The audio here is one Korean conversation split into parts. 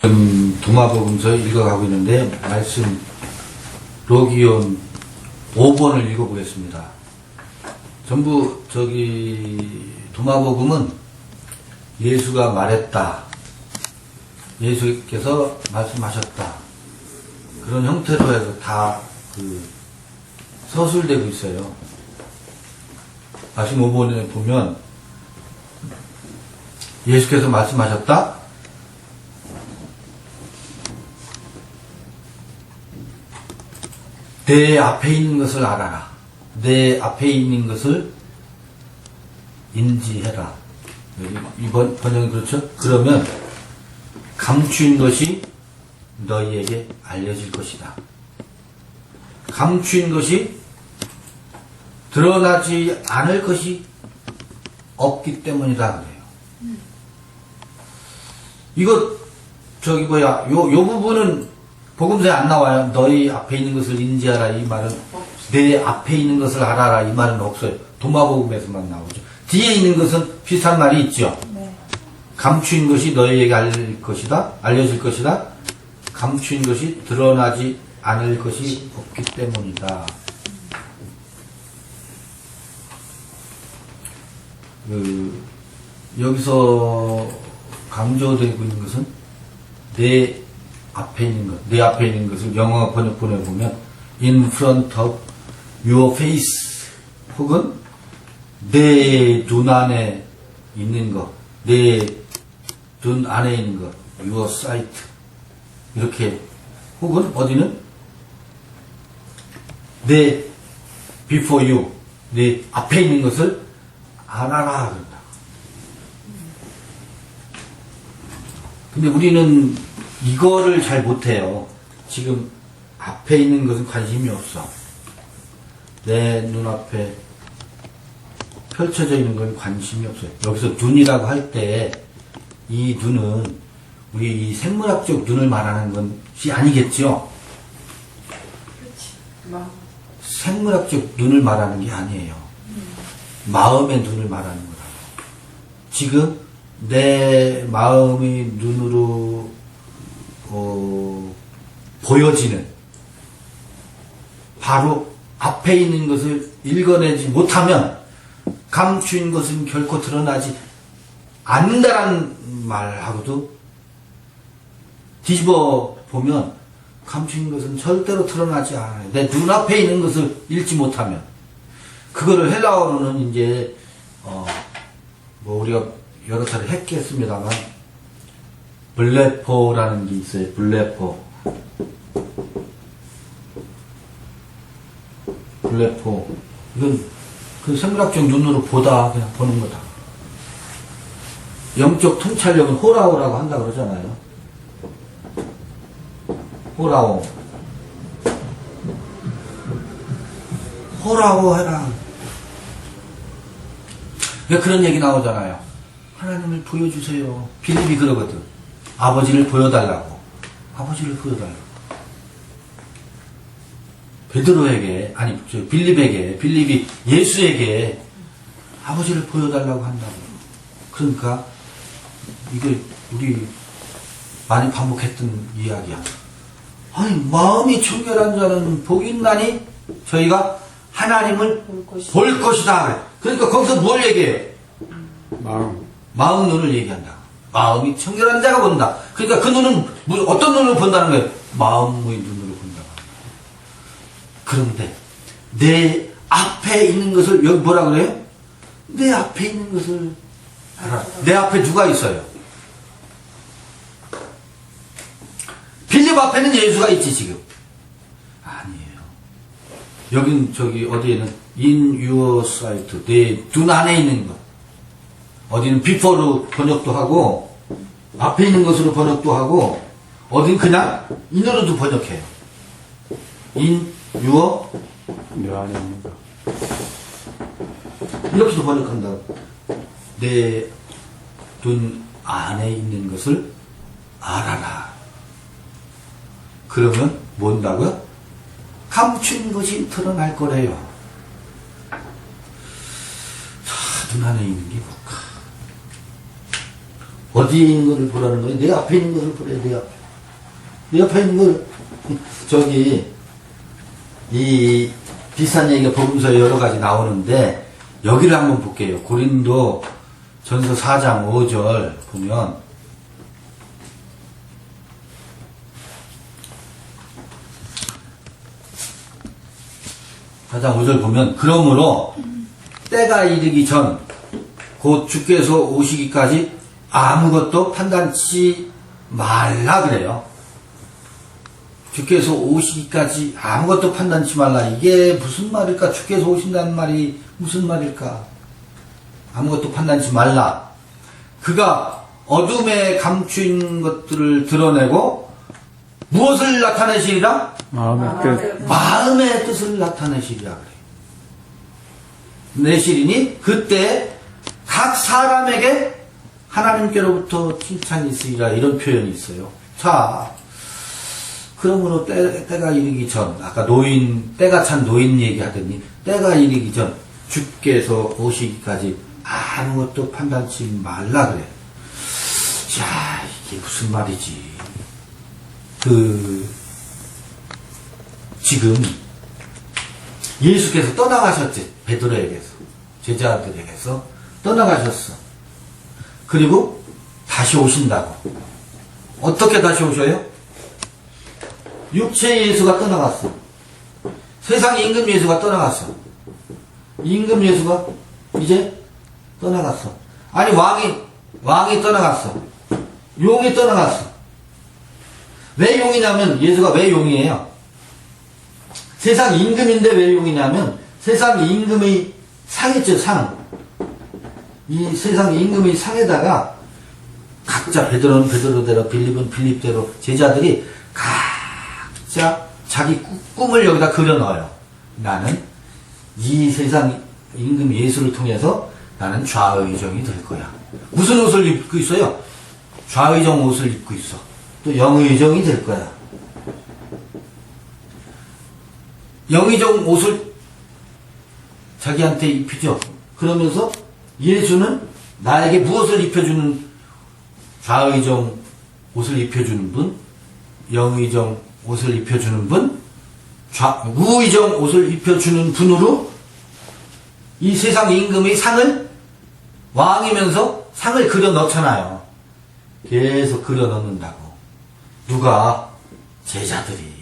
도마복음서 읽어가고 있는데 말씀 로기온 5번을 읽어보겠습니다. 전부 도마복음은 예수가 말했다, 예수께서 말씀하셨다, 그런 형태로 해서 다 서술되고 있어요. 말씀 5번에 보면 예수께서 말씀하셨다, 내 앞에 있는 것을 알아라, 내 앞에 있는 것을 인지해라. 이번 번역이 그렇죠? 그러면 감추인 것이 너희에게 알려질 것이다. 감추인 것이 드러나지 않을 것이 없기 때문이다 그래요. 이거 요 부분은 복음서에 안 나와요. 너희 앞에 있는 것을 인지하라 이 말은, 내 앞에 있는 것을 알아라 이 말은 없어요. 도마복음에서만 나오죠. 뒤에 있는 것은 비슷한 말이 있죠. 네. 감추인 것이 너희에게 알려질 것이다. 감추인 것이 드러나지 않을 것이 없기 때문이다. 여기서 강조되고 있는 것은 내 앞에 있는 것을 영어 번역본에 보면 in front of your face, 혹은 내 눈 안에 있는 것, 내 눈 안에 있는 것, your sight, 이렇게, 혹은 어디는 내 before you, 내 앞에 있는 것을 알아라 그런다. 근데 우리는 이거를 잘 못해요. 지금 앞에 있는 것은 관심이 없어. 내 눈앞에 펼쳐져 있는 건 관심이 없어요. 여기서 눈이라고 할 때 이 눈은 우리 이 생물학적 눈을 말하는 것이 아니겠죠? 그렇지. 생물학적 눈을 말하는 게 아니에요. 마음의 눈을 말하는 거다. 지금 내 마음의 눈으로 보여지는 바로 앞에 있는 것을 읽어내지 못하면 감추인 것은 결코 드러나지 않는다라는 말하고도 뒤집어 보면 감추인 것은 절대로 드러나지 않아요. 내 눈앞에 있는 것을 읽지 못하면. 그거를 헬라어로는 이제 우리가 여러 차례 했겠습니다만 블레포라는 게 있어요. 블레포. 이건 그 생물학적 눈으로 그냥 보는 거다. 영적 통찰력은 호라오라고 한다 그러잖아요. 호라오 해라. 왜 그런 얘기 나오잖아요. 하나님을 보여주세요. 빌립이 그러거든. 아버지를 보여달라고. 베드로에게, 빌립이 예수에게 아버지를 보여달라고 한다고. 그러니까 이게 우리 많이 반복했던 이야기야. 아니, 마음이 청결한 자는 복이 있나니 저희가 하나님을 볼 것이다. 그러니까 거기서 뭘 얘기해요? 마음 눈을 얘기한다. 마음이 청결한 자가 본다. 그러니까 그 눈은 어떤 눈으로 본다는 거예요? 마음의 눈으로 본다. 그런데 내 앞에 있는 것을, 여기 뭐라 그래요? 내 앞에 있는 것을 알아. 내 앞에 누가 있어요? 빌립 앞에는 예수가 있지 지금? 아니에요. 여긴 어디에는 in your sight, 내 눈 안에 있는 것. 어디는 before로 번역도 하고 앞에 있는 것으로 번역도 하고, 어디는 그냥 in으로도 번역해요. in your, 내 안에 있는 것. 이렇게도 번역한다고. 내 눈 안에 있는 것을 알아라. 그러면 뭔다고요? 감춘 것이 드러날 거래요. 눈 안에 있는 게 뭘까? 어디에 있는 거를 보라는 거예요? 내 앞에 있는 거를 보래요, 내 앞에. 내 앞에 있는 걸, 저기, 이 비슷한 얘기가 복음서에 여러 가지 나오는데, 여기를 한번 볼게요. 고린도 전서 4장 5절 보면, 4장 5절 보면, 그러므로 때가 이르기 전, 곧 주께서 오시기까지 아무것도 판단치 말라 그래요. 주께서 오시기까지 아무것도 판단치 말라. 이게 무슨 말일까? 주께서 오신다는 말이 무슨 말일까? 아무것도 판단치 말라. 그가 어둠에 감추인 것들을 드러내고 무엇을 나타내시리라? 마음의 뜻. 마음의 뜻을 나타내시리라 그래요. 내시리니 그때 각 사람에게 하나님께로부터 칭찬이 있으리라, 이런 표현이 있어요. 자, 그러므로 때가 이르기 전, 아까 때가 찬 노인 얘기하더니, 때가 이르기 전 주께서 오시기까지 아무것도 판단치 말라 그래. 자, 이게 무슨 말이지? 지금 예수께서 떠나가셨지, 베드로에게서, 제자들에게서 떠나가셨어. 그리고 다시 오신다고. 어떻게 다시 오셔요? 육체 예수가 떠나갔어. 세상 임금 예수가 떠나갔어. 임금 예수가 이제 떠나갔어. 아니, 왕이 떠나갔어. 용이 떠나갔어. 왜 용이냐면, 예수가 왜 용이에요? 세상 임금인데 왜 용이냐면, 세상 임금의 상했죠, 상. 이 세상 임금의 상에다가 각자, 베드로는 베드로대로, 빌립은 빌립대로, 제자들이 각자 자기 꿈을 여기다 그려 넣어요. 나는 이 세상 임금 예수를 통해서 나는 좌의정이 될 거야. 무슨 옷을 입고 있어요? 좌의정 옷을 입고 있어. 또 영의정이 될 거야. 영의정 옷을 자기한테 입히죠. 그러면서 예수는 나에게 무엇을 입혀주는, 좌의정 옷을 입혀주는 분, 영의정 옷을 입혀주는 분, 우의정 옷을 입혀주는 분으로 이 세상 임금의 상을, 왕이면서 상을 그려 넣잖아요. 계속 그려 넣는다고. 누가? 제자들이.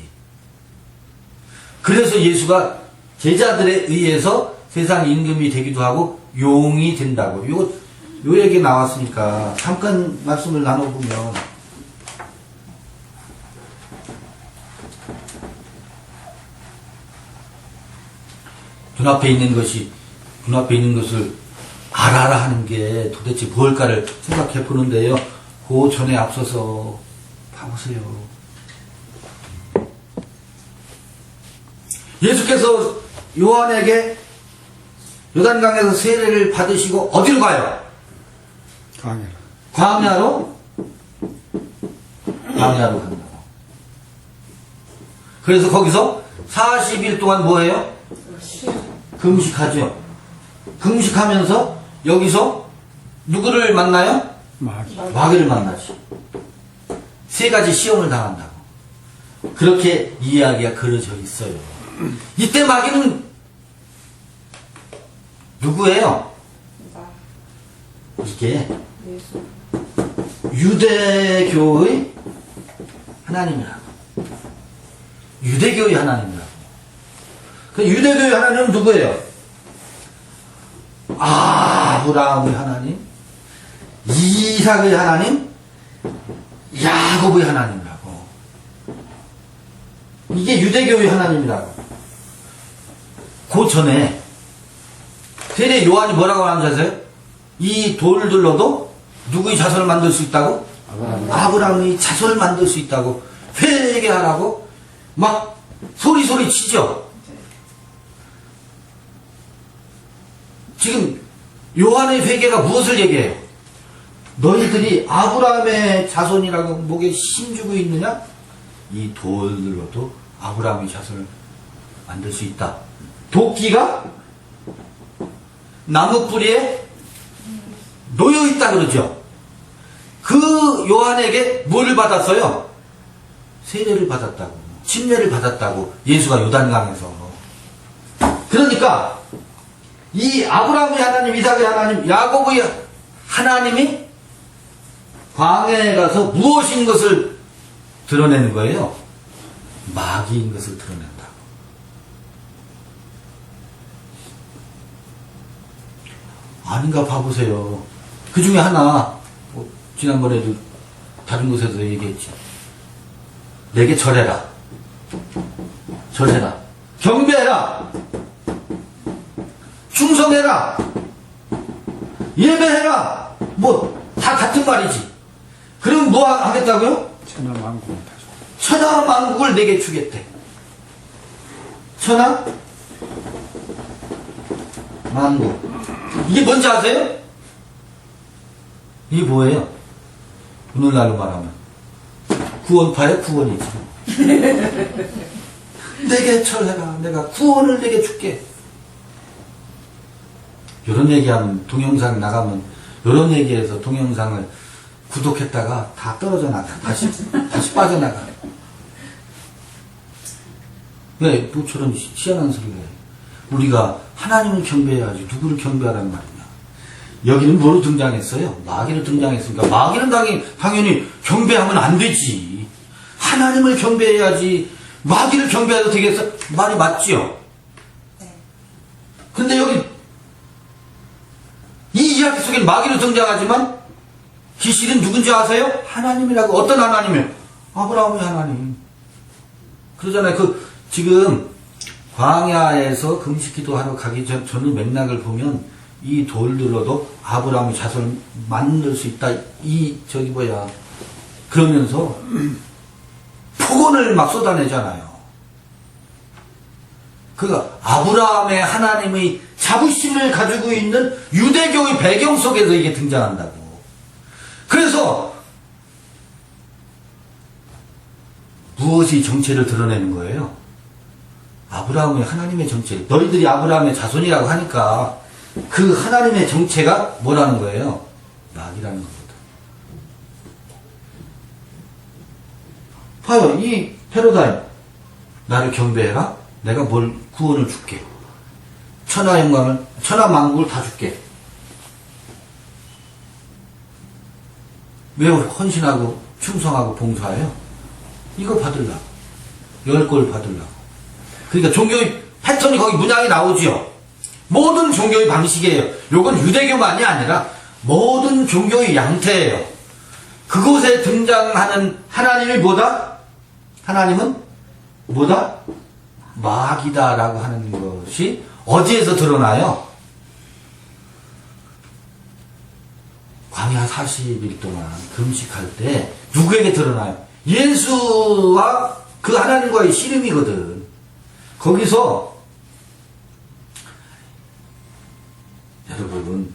그래서 예수가 제자들에 의해서 세상 임금이 되기도 하고 용이 된다고. 요 얘기 나왔으니까 잠깐 말씀을 나눠보면, 눈앞에 있는 것을 알아라 하는 게 도대체 무엇일까를 생각해 보는데요. 그 전에 앞서서 봐보세요. 예수께서 요한에게 요단강에서 세례를 받으시고 어디로 가요? 광야로 간다고. 그래서 거기서 40일 동안 뭐해요? 금식하죠. 금식하면서 여기서 누구를 만나요? 마귀를 만나죠. 세 가지 시험을 당한다고. 그렇게 이야기가 그려져 있어요. 이때 마귀는 누구예요? 이게 유대교의 하나님이라고. 유대교의 하나님이라고. 그 유대교의 하나님은 누구예요? 아브라함의 하나님, 이삭의 하나님, 야곱의 하나님이라고. 이게 유대교의 하나님이라고. 그 전에 세례 요한이 뭐라고 하는지 아세요? 이 돌들로도 누구의 자손을 만들 수 있다고? 아브라함의 자손을 만들 수 있다고 회개하라고 막 소리 치죠. 지금 요한의 회개가 무엇을 얘기해요? 너희들이 아브라함의 자손이라고 목에 힘주고 있느냐? 이 돌들로도 아브라함의 자손을 만들 수 있다. 도끼가 나무 뿌리에 놓여 있다 그러죠. 그 요한에게 뭘 받았어요? 세례를 받았다고, 침례를 받았다고, 예수가 요단강에서. 그러니까 이 아브라함의 하나님, 이삭의 하나님, 야곱의 하나님이 광야에 가서 무엇인 것을 드러내는 거예요? 마귀인 것을 드러낸다. 아닌가 봐보세요. 그 중에 하나, 지난번에도 다른 곳에서 얘기했지. 내게 절해라. 절해라. 경배해라. 충성해라. 예배해라. 뭐, 다 같은 말이지. 그럼 뭐 하겠다고요? 천하만국을 다 줘. 천하만국을 내게 주겠대. 천하만국. 이게 뭔지 아세요? 이게 뭐예요? 오늘날로 말하면 구원파의 구원이지. 내게 절해라. 내가 구원을 내게 줄게. 이런 얘기하면 동영상 나가면 이런 얘기해서 동영상을 구독했다가 다 떨어져 나가. 다시 빠져나가. 왜 뭐처럼 희한한 소리를 해. 우리가 하나님을 경배해야지 누구를 경배하라는 말이냐. 여기는 뭐로 등장했어요? 마귀로 등장했으니까 마귀는 당연히 경배하면 안 되지. 하나님을 경배해야지 마귀를 경배해도 되겠어? 말이 맞지요? 근데 여기 이 이야기 속에 마귀로 등장하지만 기실은 누군지 아세요? 하나님이라고. 어떤 하나님이요? 아브라함의 하나님. 그러잖아요. 지금 광야에서 금식기도하러 가기 전의 맥락을 보면 이 돌들로도 아브라함의 자손을 만들 수 있다. 그러면서 폭언을 막 쏟아내잖아요. 아브라함의 하나님의 자부심을 가지고 있는 유대교의 배경 속에서 이게 등장한다고. 그래서 무엇이 정체를 드러내는 거예요? 아브라함의 하나님의 정체. 너희들이 아브라함의 자손이라고 하니까 그 하나님의 정체가 뭐라는 거예요? 마귀라는 겁니다. 봐요. 이 패러다임. 나를 경배해라. 내가 뭘 구원을 줄게. 천하 영광을, 천하 만국을 다 줄게. 왜 헌신하고 충성하고 봉사해요? 이거 받으려고. 10골 받으려고. 그러니까 종교의 패턴이 거기 문양이 나오지요. 모든 종교의 방식이에요. 요건 유대교만이 아니라 모든 종교의 양태예요. 그곳에 등장하는 하나님이 뭐다? 하나님은 뭐다? 마귀다라고 하는 것이 어디에서 드러나요? 광야 40일 동안 금식할 때 누구에게 드러나요? 예수와 그 하나님과의 씨름이거든. 거기서 여러분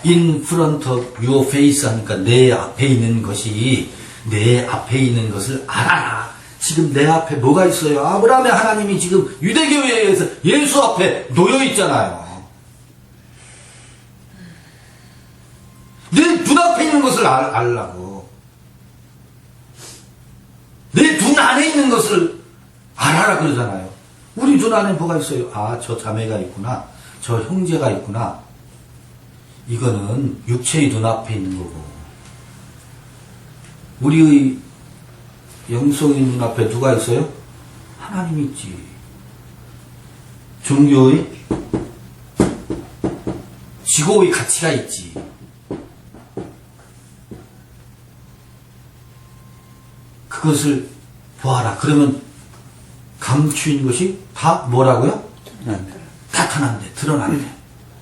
in front of your face 하니까 내 앞에 있는 것이 내 앞에 있는 것을 알아라. 지금 내 앞에 뭐가 있어요? 아브라함의 하나님이 지금 유대교에 의해서 예수 앞에 놓여 있잖아요. 내 눈앞에 있는 것을 알라고. 내 눈 안에 있는 것을 알아라 그러잖아요. 우리 눈 안에 뭐가 있어요? 아, 저 자매가 있구나. 저 형제가 있구나. 이거는 육체의 눈앞에 있는 거고. 우리의 영성의 눈앞에 누가 있어요? 하나님이 있지. 종교의 지고의 가치가 있지. 그것을 보아라. 그러면 감추인 것이 다 뭐라고요? 나타난대. 드러난대.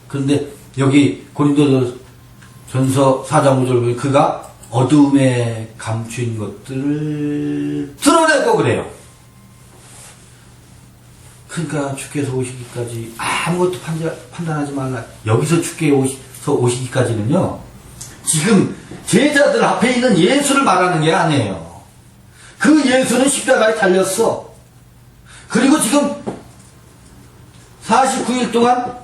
그런데 여기 고린도전서 4장 5절 보면 그가 어둠에 감추인 것들을 드러내고 그래요. 그러니까 주께서 오시기까지 아무것도 판단하지 말라. 여기서 주께서 오시기까지는요, 지금 제자들 앞에 있는 예수를 말하는 게 아니에요. 그 예수는 십자가에 달렸어. 그리고 지금 49일 동안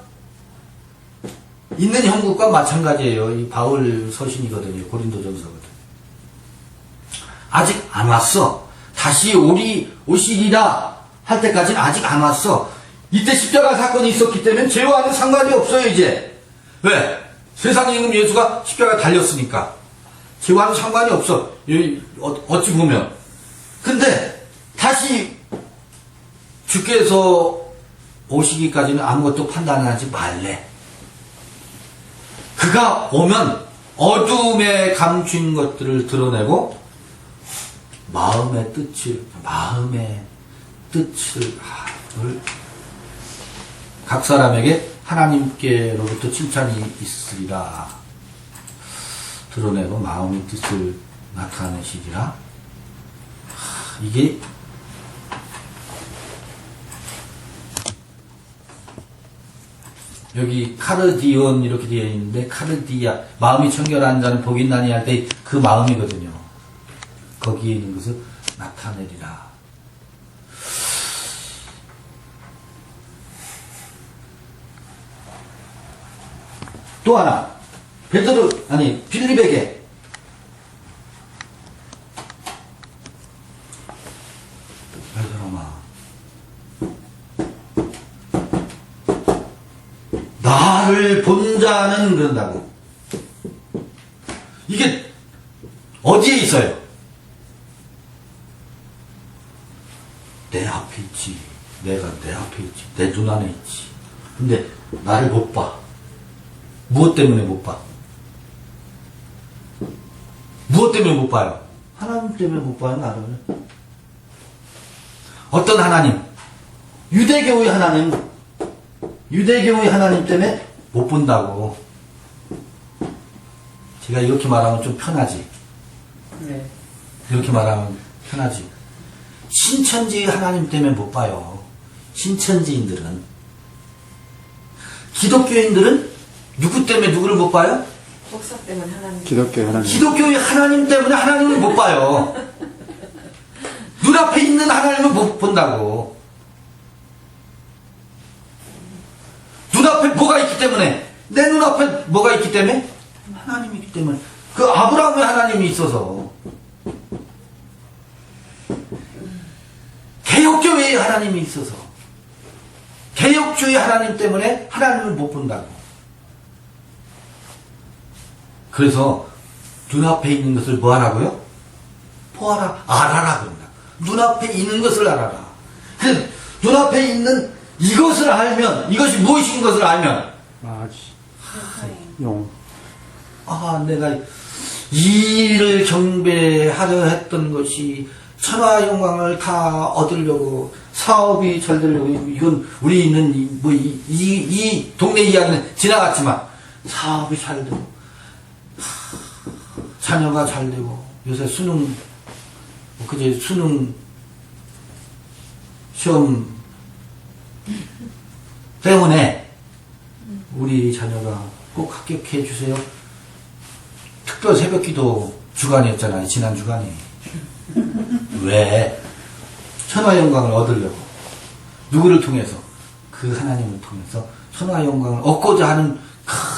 있는 형국과 마찬가지예요. 이 바울 서신이거든요. 고린도전서거든. 아직 안 왔어. 다시 오시리라 할 때까지는 아직 안 왔어. 이때 십자가 사건이 있었기 때문에 죄와는 상관이 없어요, 이제. 왜? 세상에 있는 예수가 십자가에 달렸으니까. 죄와는 상관이 없어. 어찌 보면. 근데 다시 주께서 오시기까지는 아무것도 판단하지 말래. 그가 오면 어둠에 감춘 것들을 드러내고 마음의 뜻을 각 사람에게 하나님께로부터 칭찬이 있으리라. 드러내고 마음의 뜻을 나타내시리라. 이게 여기 카르디온 이렇게 되어 있는데 카르디아 마음이 청결한 자는 복이 있나니 할 때 그 마음이거든요. 거기에 있는 것을 나타내리라. 또 하나 빌립에게 나를 본 자는 그런다고. 이게 어디에 있어요? 내 앞에 있지. 내가 내 앞에 있지. 내 눈 안에 있지. 근데 나를 못 봐. 무엇 때문에 못 봐? 무엇 때문에 못 봐요? 하나님 때문에 못 봐요, 나를. 어떤 하나님? 유대교의 하나님 때문에 못 본다고. 제가 이렇게 말하면 좀 편하지. 네. 이렇게 말하면 편하지. 신천지의 하나님 때문에 못 봐요. 신천지인들은. 기독교인들은 누구 때문에 누구를 못 봐요? 목사 때문에 하나님. 기독교 하나님. 기독교의 하나님 때문에 하나님을 못 봐요. 눈앞에 있는 하나님을 못 본다고. 눈앞에 뭐가 있기 때문에, 내 눈앞에 뭐가 있기 때문에? 하나님이 있기 때문에. 그 아브라함의 하나님이 있어서. 개혁교회의 하나님이 있어서. 개혁주의 하나님 때문에 하나님을 못 본다고. 그래서 눈앞에 있는 것을 뭐 하라고요? 보아라, 알아라 그런다. 눈앞에 있는 것을 알아라. 그 눈앞에 있는 이것을 알면, 이것이 무엇인 것을 알면, 용. 내가 이 일을 경배하려 했던 것이 천하 영광을 다 얻으려고, 사업이 잘 되려고, 이건 우리는 이 동네 이야기는 지나갔지만, 사업이 잘 되고, 자녀가 잘 되고, 요새 수능 시험 때문에 우리 자녀가 꼭 합격해 주세요. 특별 새벽기도 주간이었잖아요. 지난 주간이. 왜? 천하 영광을 얻으려고. 누구를 통해서? 그 하나님을 통해서 천하 영광을 얻고자 하는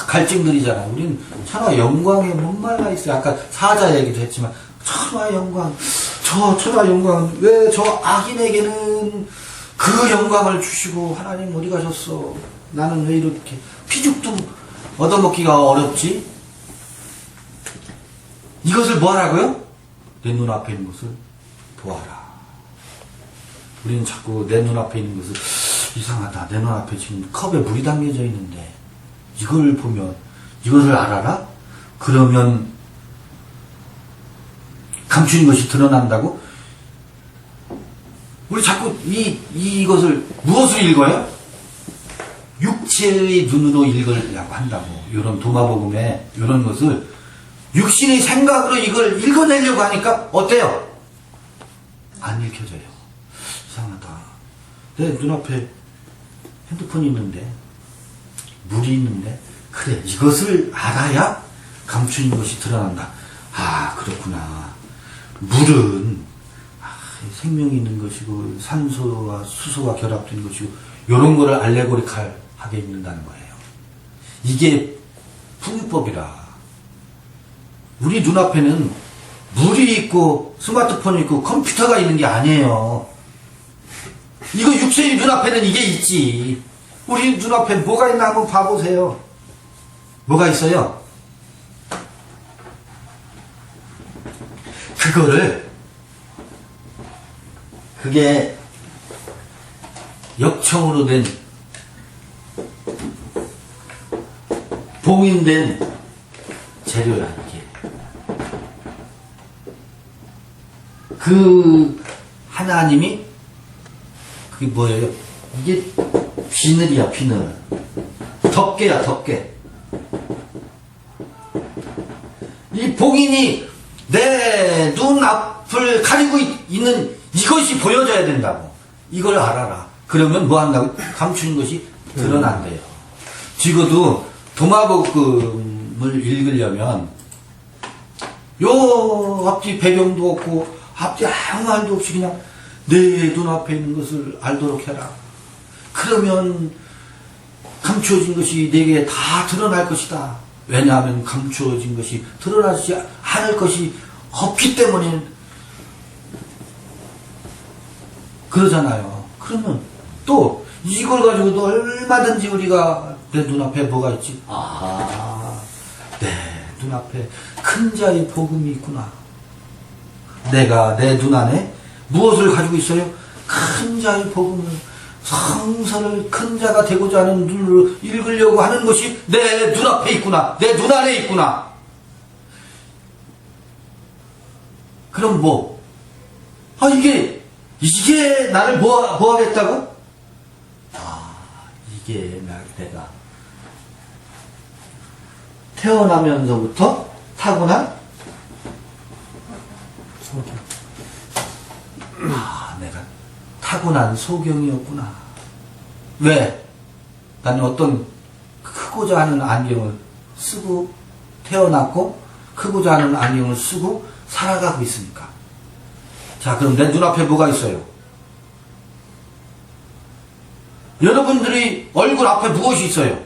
갈증들이잖아요. 우리는 천하 영광에 목말라 있어요. 아까 사자 얘기도 했지만 천하 영광, 천하 영광, 왜 저 악인에게는 그 영광을 주시고 하나님 어디 가셨어? 나는 왜 이렇게 피죽도 얻어먹기가 어렵지? 이것을 뭐 하라고요? 내 눈앞에 있는 것을 보아라. 우리는 자꾸 내 눈앞에 있는 것을 이상하다. 내 눈앞에 지금 컵에 물이 담겨져 있는데 이걸 보면 이것을 알아라? 그러면 감추는 것이 드러난다고? 우리 자꾸 이것을 무엇을 읽어요? 육체의 눈으로 읽으려고 한다고. 이런 도마복음에 이런 것을 육신의 생각으로 이걸 읽어내려고 하니까 어때요? 안 읽혀져요. 이상하다. 내 눈앞에 핸드폰이 있는데 물이 있는데 그래 이것을 알아야 감추는 것이 드러난다. 그렇구나. 물은 생명이 있는 것이고 산소와 수소가 결합된 것이고 이런 거를 알레고리칼하게 읽는다는 거예요. 이게 풍요법이라. 우리 눈앞에는 물이 있고 스마트폰이 있고 컴퓨터가 있는 게 아니에요. 이거 육체의 눈앞에는 이게 있지. 우리 눈앞에 뭐가 있나 한번 봐보세요. 뭐가 있어요? 그게 역청으로 된 봉인된 재료야, 이게. 그 하나님이 그게 뭐예요? 이게 비늘이야, 비늘. 덮개야, 덮개. 이 봉인이 내 눈앞을 가리고 있는 이것이 보여져야 된다고. 이걸 알아라. 그러면 뭐 한다고? 감추는 것이 드러난대요. 적어도 도마복음을 읽으려면 요 앞뒤 배경도 없고 앞뒤 아무 말도 없이 그냥 내 눈앞에 있는 것을 알도록 해라. 그러면 감추어진 것이 내게 다 드러날 것이다. 왜냐하면 감추어진 것이 드러나지 않을 것이 없기 때문에 그러잖아요. 그러면 또 이걸 가지고도 얼마든지 우리가 내 눈앞에 뭐가 있지? 내 눈앞에 큰 자의 복음이 있구나. 내가 내 눈 안에 무엇을 가지고 있어요? 큰 자의 복음을, 성서를 큰 자가 되고자 하는 눈으로 읽으려고 하는 것이 내 눈앞에 있구나. 내 눈 안에 있구나. 그럼 뭐? 이게 나를 뭐 하겠다고? 이게 내가 태어나면서부터 타고난 소경. 내가 타고난 소경이었구나. 왜? 나는 어떤 크고자 하는 안경을 쓰고 태어났고 크고자 하는 안경을 쓰고 살아가고 있으니까. 자, 그럼 내 눈앞에 뭐가 있어요? 여러분들이 얼굴 앞에 무엇이 있어요?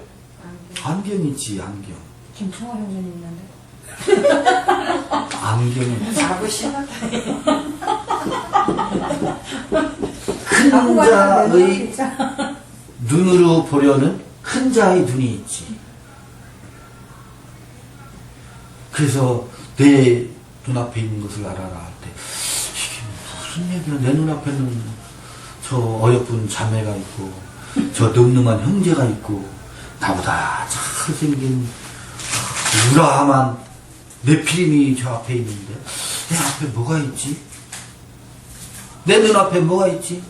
안경 있지, 안경. 김청호 형님 있는데. 안경은 자고 심하다. 큰 자의 눈으로 보려는 큰 자의 눈이 있지. 그래서 내 눈앞에 있는 것을 알아라 할 때 이게 무슨 얘기야. 내 눈앞에는 저 어여쁜 자매가 있고 저 늠름한 형제가 있고 나보다 잘생긴 우라함한 네피림이 저 앞에 있는데 내 앞에 뭐가 있지? 내 눈앞에 뭐가 있지?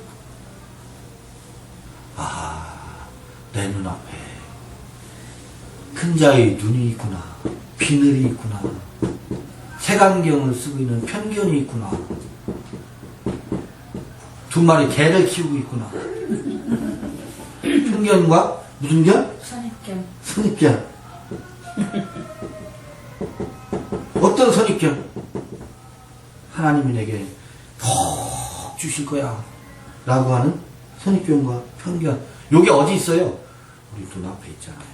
내 눈앞에 큰 자의 눈이 있구나. 비늘이 있구나. 색안경을 쓰고 있는 편견이 있구나. 두 마리 개를 키우고 있구나. 편견과 무슨 견? 선입견. 선입견. 어떤 선입견? 하나님이 내게 더 주실 거야 라고 하는 선입견과 편견. 요게 어디 있어요? 우리 눈앞에 있잖아요.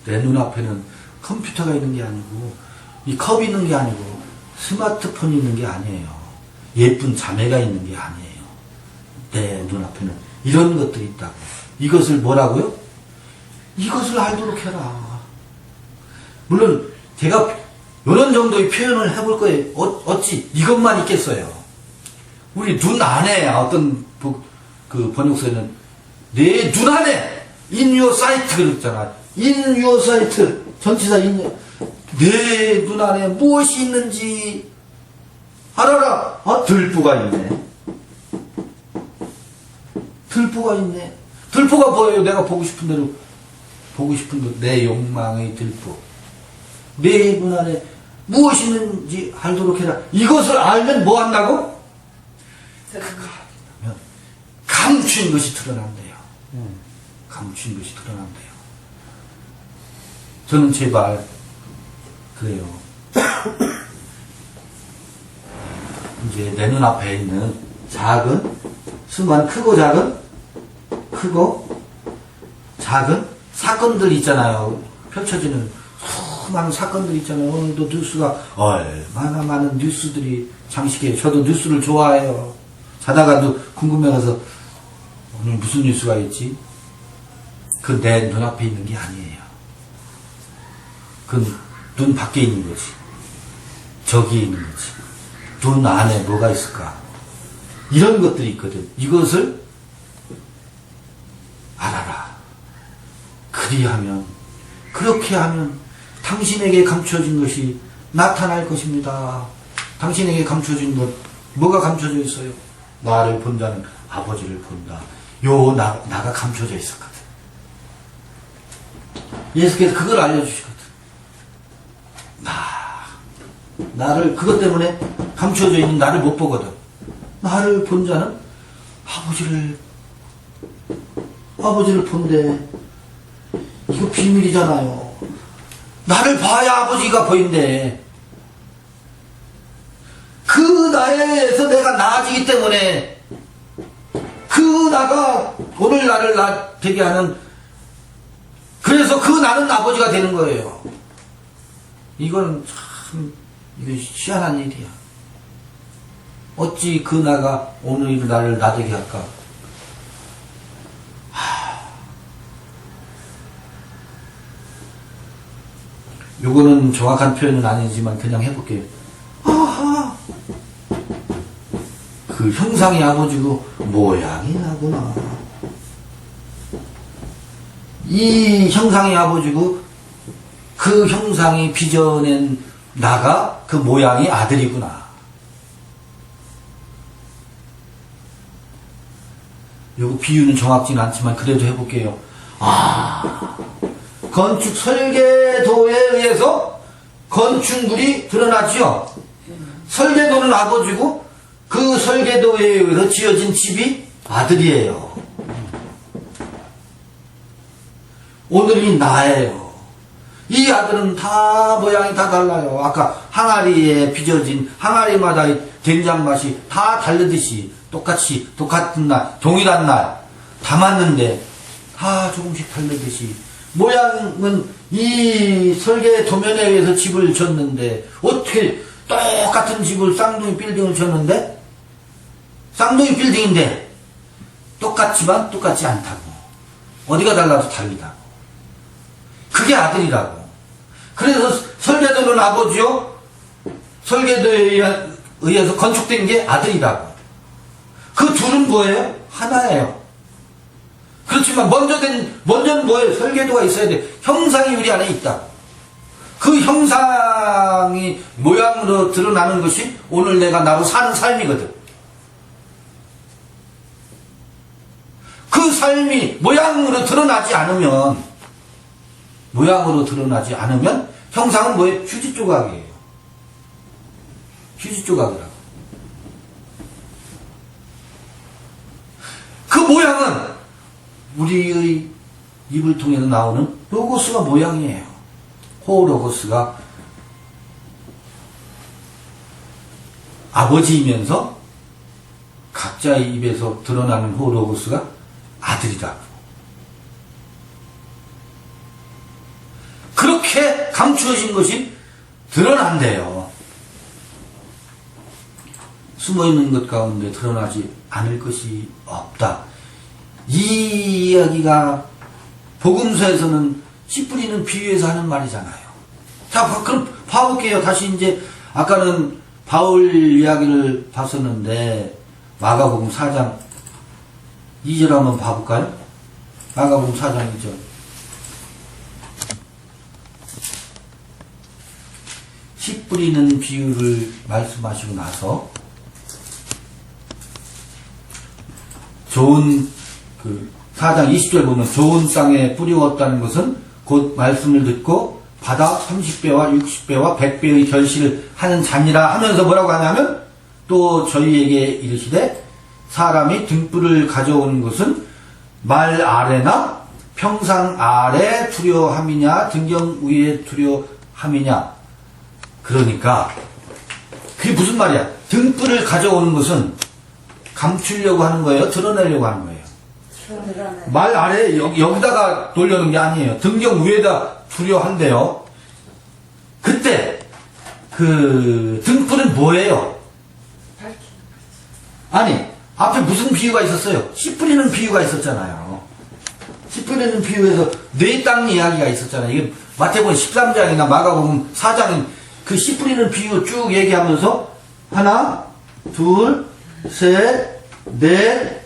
내 눈앞에는 컴퓨터가 있는 게 아니고 이 컵이 있는 게 아니고 스마트폰이 있는 게 아니에요. 예쁜 자매가 있는 게 아니에요. 내 눈앞에는 이런 것들이 있다고. 이것을 뭐라고요? 이것을 알도록 해라. 물론 제가 이런 정도의 표현을 해볼 거예요. 어찌 이것만 있겠어요. 우리 눈 안에 어떤 그 번역서에는 내 눈 안에 in your sight 그랬잖아. in your sight 전치사 내 눈 안에 무엇이 있는지 알아라. 들보가 있네. 들보가 있네. 들보가 뭐예요? 내가 보고 싶은 대로 보고 싶은 것, 내 욕망의 들보. 내 눈 안에 무엇이 있는지 알도록 해라. 이것을 알면 뭐 한다고? 감춘 것이 드러난대요. 감춘 것이 드러난대요. 저는 제발 그래요. 이제 내 눈앞에 있는 작은 수만 크고 작은 사건들 있잖아요. 펼쳐지는 수많은 사건들 있잖아요. 오늘도 뉴스가 얼마나 많은 뉴스들이 장식해요. 저도 뉴스를 좋아해요. 자다가도 궁금해가서 오늘 무슨 뉴스가 있지? 그 내 눈앞에 있는 게 아니에요. 그 눈 밖에 있는 거지. 저기에 있는 거지. 눈 안에 뭐가 있을까? 이런 것들이 있거든. 이것을 알아라. 그리하면, 그렇게 하면 당신에게 감춰진 것이 나타날 것입니다. 당신에게 감춰진 것, 뭐가 감춰져 있어요? 나를 본 자는 아버지를 본다. 나가 감춰져 있었거든. 예수께서 그걸 알려주시거든. 나를, 그것 때문에 감춰져 있는 나를 못 보거든. 나를 본 자는 아버지를 본대. 이거 비밀이잖아요. 나를 봐야 아버지가 보인대. 그 나에서 내가 나아지기 때문에 그 나가 오늘 나를 되게 하는, 그래서 그 나는 아버지가 되는 거예요. 이건 참, 이건 희한한 일이야. 어찌 그 나가 오늘 나를 나되게 할까? 요거는 정확한 표현은 아니지만 그냥 해볼게요. 그 형상이 아버지고 모양이 나구나. 이 형상이 아버지고 그 형상이 빚어낸 나가 그 모양이 아들이구나. 요거 비유는 정확지는 않지만 그래도 해볼게요. 건축 설계도에 의해서 건축물이 드러나죠. 설계도는 아버지고 그 설계도에 의해서 지어진 집이 아들이에요. 오늘이 나예요. 이 아들은 다 모양이 다 달라요. 아까 항아리에 빚어진 항아리마다 된장 맛이 다 다르듯이 똑같은 날, 동일한 날 담았는데 다 조금씩 다르듯이 모양은 이 설계 도면에 의해서 집을 졌는데 어떻게 똑같은 집을 쌍둥이 빌딩을 졌는데 쌍둥이 빌딩인데 똑같지만 똑같지 않다고. 어디가 달라도 다르다고. 그게 아들이라고. 그래서 설계도는 아버지요. 설계도에 의해서 건축된 게 아들이라고. 그 둘은 뭐예요? 하나예요. 그렇지만 먼저는 뭐예요? 설계도가 있어야 돼. 형상이 우리 안에 있다. 그 형상이 모양으로 드러나는 것이 오늘 내가 나로 사는 삶이거든. 그 삶이 모양으로 드러나지 않으면 형상은 뭐예요? 휴지 조각이에요. 휴지 조각이라고. 그 모양은 우리의 입을 통해서 나오는 로고스가 모양이에요. 호로고스가 아버지이면서 각자의 입에서 드러나는 호로고스가 아들이다. 그렇게 감추어진 것이 드러난대요. 숨어있는 것 가운데 드러나지 않을 것이 없다. 이 이야기가 복음서에서는 씨 뿌리는 비유에서 하는 말이잖아요. 자, 그럼 봐볼게요. 다시 이제 아까는 바울 이야기를 봤었는데 마가복음 4장 2절 한번 봐볼까요? 마가복음 4장 2절. 씨 뿌리는 비유를 말씀하시고 나서 좋은 4장 20절 보면 좋은 땅에 뿌리웠다는 것은 곧 말씀을 듣고 받아 30배와 60배와 100배의 결실을 하는 자니라 하면서 뭐라고 하냐면 또 저희에게 이르시되 사람이 등불을 가져오는 것은 말 아래나 평상 아래 두려함이냐 등경 위에 두려함이냐. 그러니까 그게 무슨 말이야? 등불을 가져오는 것은 감추려고 하는 거예요? 드러내려고 하는 거예요? 드러내. 말 아래 여기다가 돌려놓은 게 아니에요. 등경 위에다 두려 한대요. 그때 그 등불은 뭐예요? 밝히. 아니 앞에 무슨 비유가 있었어요? 씨 뿌리는 비유가 있었잖아요. 씨 뿌리는 비유에서 네 땅 이야기가 있었잖아요. 이게 마태복음 13장이나 마가복음 4장은 그 씨 뿌리는 비유 쭉 얘기하면서 하나, 둘, 셋, 넷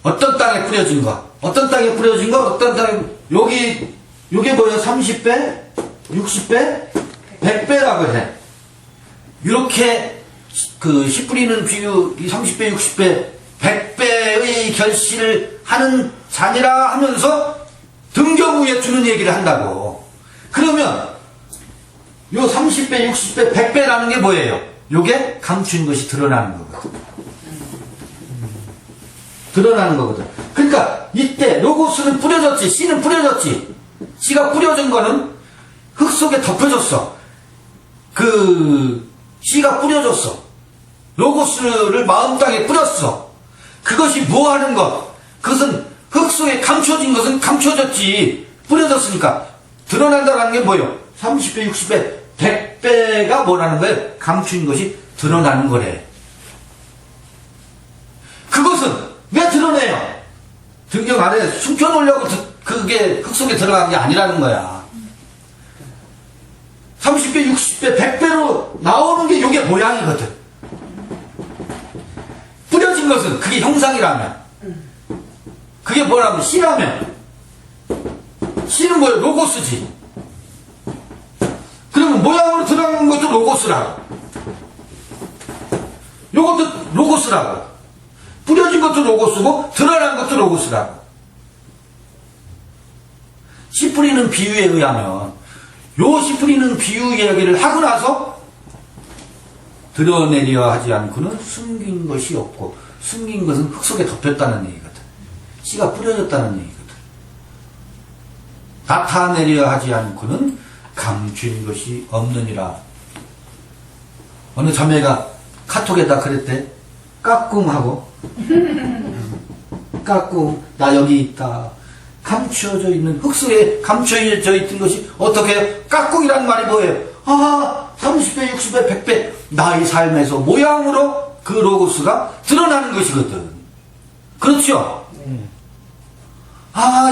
어떤 땅에 뿌려진 거, 어떤 땅에 뿌려진 거, 어떤 땅에 요게 뭐예요? 30배, 60배, 100배라고 해. 이렇게 그 씨 뿌리는 비유, 이 30배, 60배, 100배의 결실을 하는 자니라 하면서 등경 위에 주는 얘기를 한다고. 그러면 요 30배, 60배, 100배라는 게 뭐예요? 요게 감추인 것이 드러나는 거거든. 드러나는 거거든. 그러니까 이때 로고스는 뿌려졌지, 씨는 뿌려졌지. 씨가 뿌려진 거는 흙 속에 덮여졌어. 그 씨가 뿌려졌어. 로고스를 마음 땅에 뿌렸어. 그것이 뭐 하는 것? 그것은 흙 속에 감춰진 것은 감춰졌지. 뿌려졌으니까 드러난다는 게 뭐예요? 30배, 60배, 100배가 뭐라는 거예요? 감춘 것이 드러나는 거래. 그것은 왜 드러내요? 등경 아래 숨겨놓으려고 그게 흙 속에 들어간 게 아니라는 거야. 30배, 60배, 100배로 나오는 게 이게 모양이거든. 뿌려진 것은 그게 형상이라면, 그게 뭐라면 씨라면, 씨는 뭐예요? 로고스지. 그러면 모양으로 들어가는 것도 로고스라고. 요것도 로고스라고. 뿌려진 것도 로고스고 드러난 것도 로고스라고. 씨 뿌리는 비유에 의하면 요 씨 뿌리는 비유 이야기를 하고 나서 드러내려 하지 않고는 숨긴 것이 없고, 숨긴 것은 흙 속에 덮였다는 얘기거든. 씨가 뿌려졌다는 얘기거든. 나타내려 하지 않고는 감춘 것이 없느니라. 어느 자매가 카톡에다 그랬대. 까꿍하고 까꿍 나 여기 있다. 감추어져 있는 흙 속에 감추어져 있던 것이 어떻게 해요? 까꿍이란 말이 뭐예요? 30배, 60배, 100배 나의 삶에서 모양으로 그 로고스가 드러나는 것이거든. 그렇죠?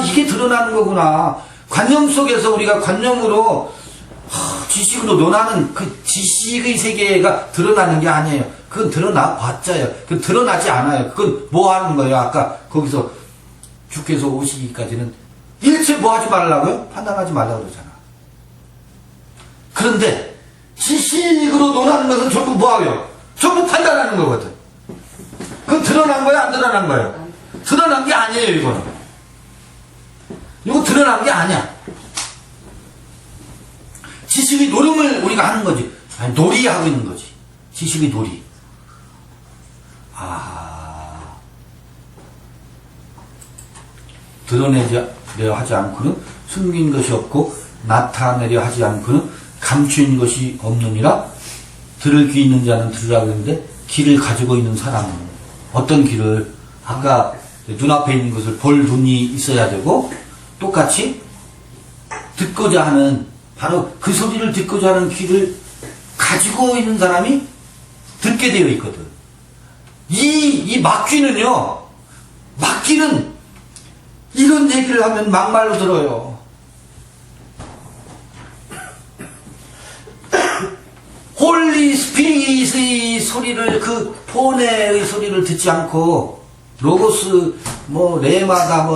이게 드러나는 거구나. 관념 속에서 우리가 관념으로 지식으로 논하는 그 지식의 세계가 드러나는 게 아니에요. 그건 드러나 봤자요. 그건 드러나지 않아요. 그건 뭐 하는 거예요? 아까 거기서 주께서 오시기까지는 일체 뭐 하지 말라고요? 판단하지 말라고 그러잖아. 그런데 지식으로 논하는 것은 전부 뭐 하고요? 전부 판단하는 거거든. 그건 드러난 거야? 안 드러난 거예요? 드러난 게 아니에요, 이거는. 이거 드러난 게 아니야. 지식의 노름을 우리가 하는 거지. 아니, 놀이하고 있는 거지. 지식의 놀이. 드러내려 하지 않고는 숨긴 것이 없고, 나타내려 하지 않고는 감추인 것이 없느니라. 들을 귀 있는 자는 들으라고 했는데, 귀를 가지고 있는 사람은 어떤 귀를, 아까 눈앞에 있는 것을 볼 눈이 있어야 되고, 똑같이 듣고자 하는, 바로 그 소리를 듣고자 하는 귀를 가지고 있는 사람이 듣게 되어 있거든. 이 막귀는요, 막귀는 이런 얘기를 하면 막말로 들어요. 홀리 스피릿의 소리를, 그 폰의 소리를 듣지 않고, 로고스, 레마다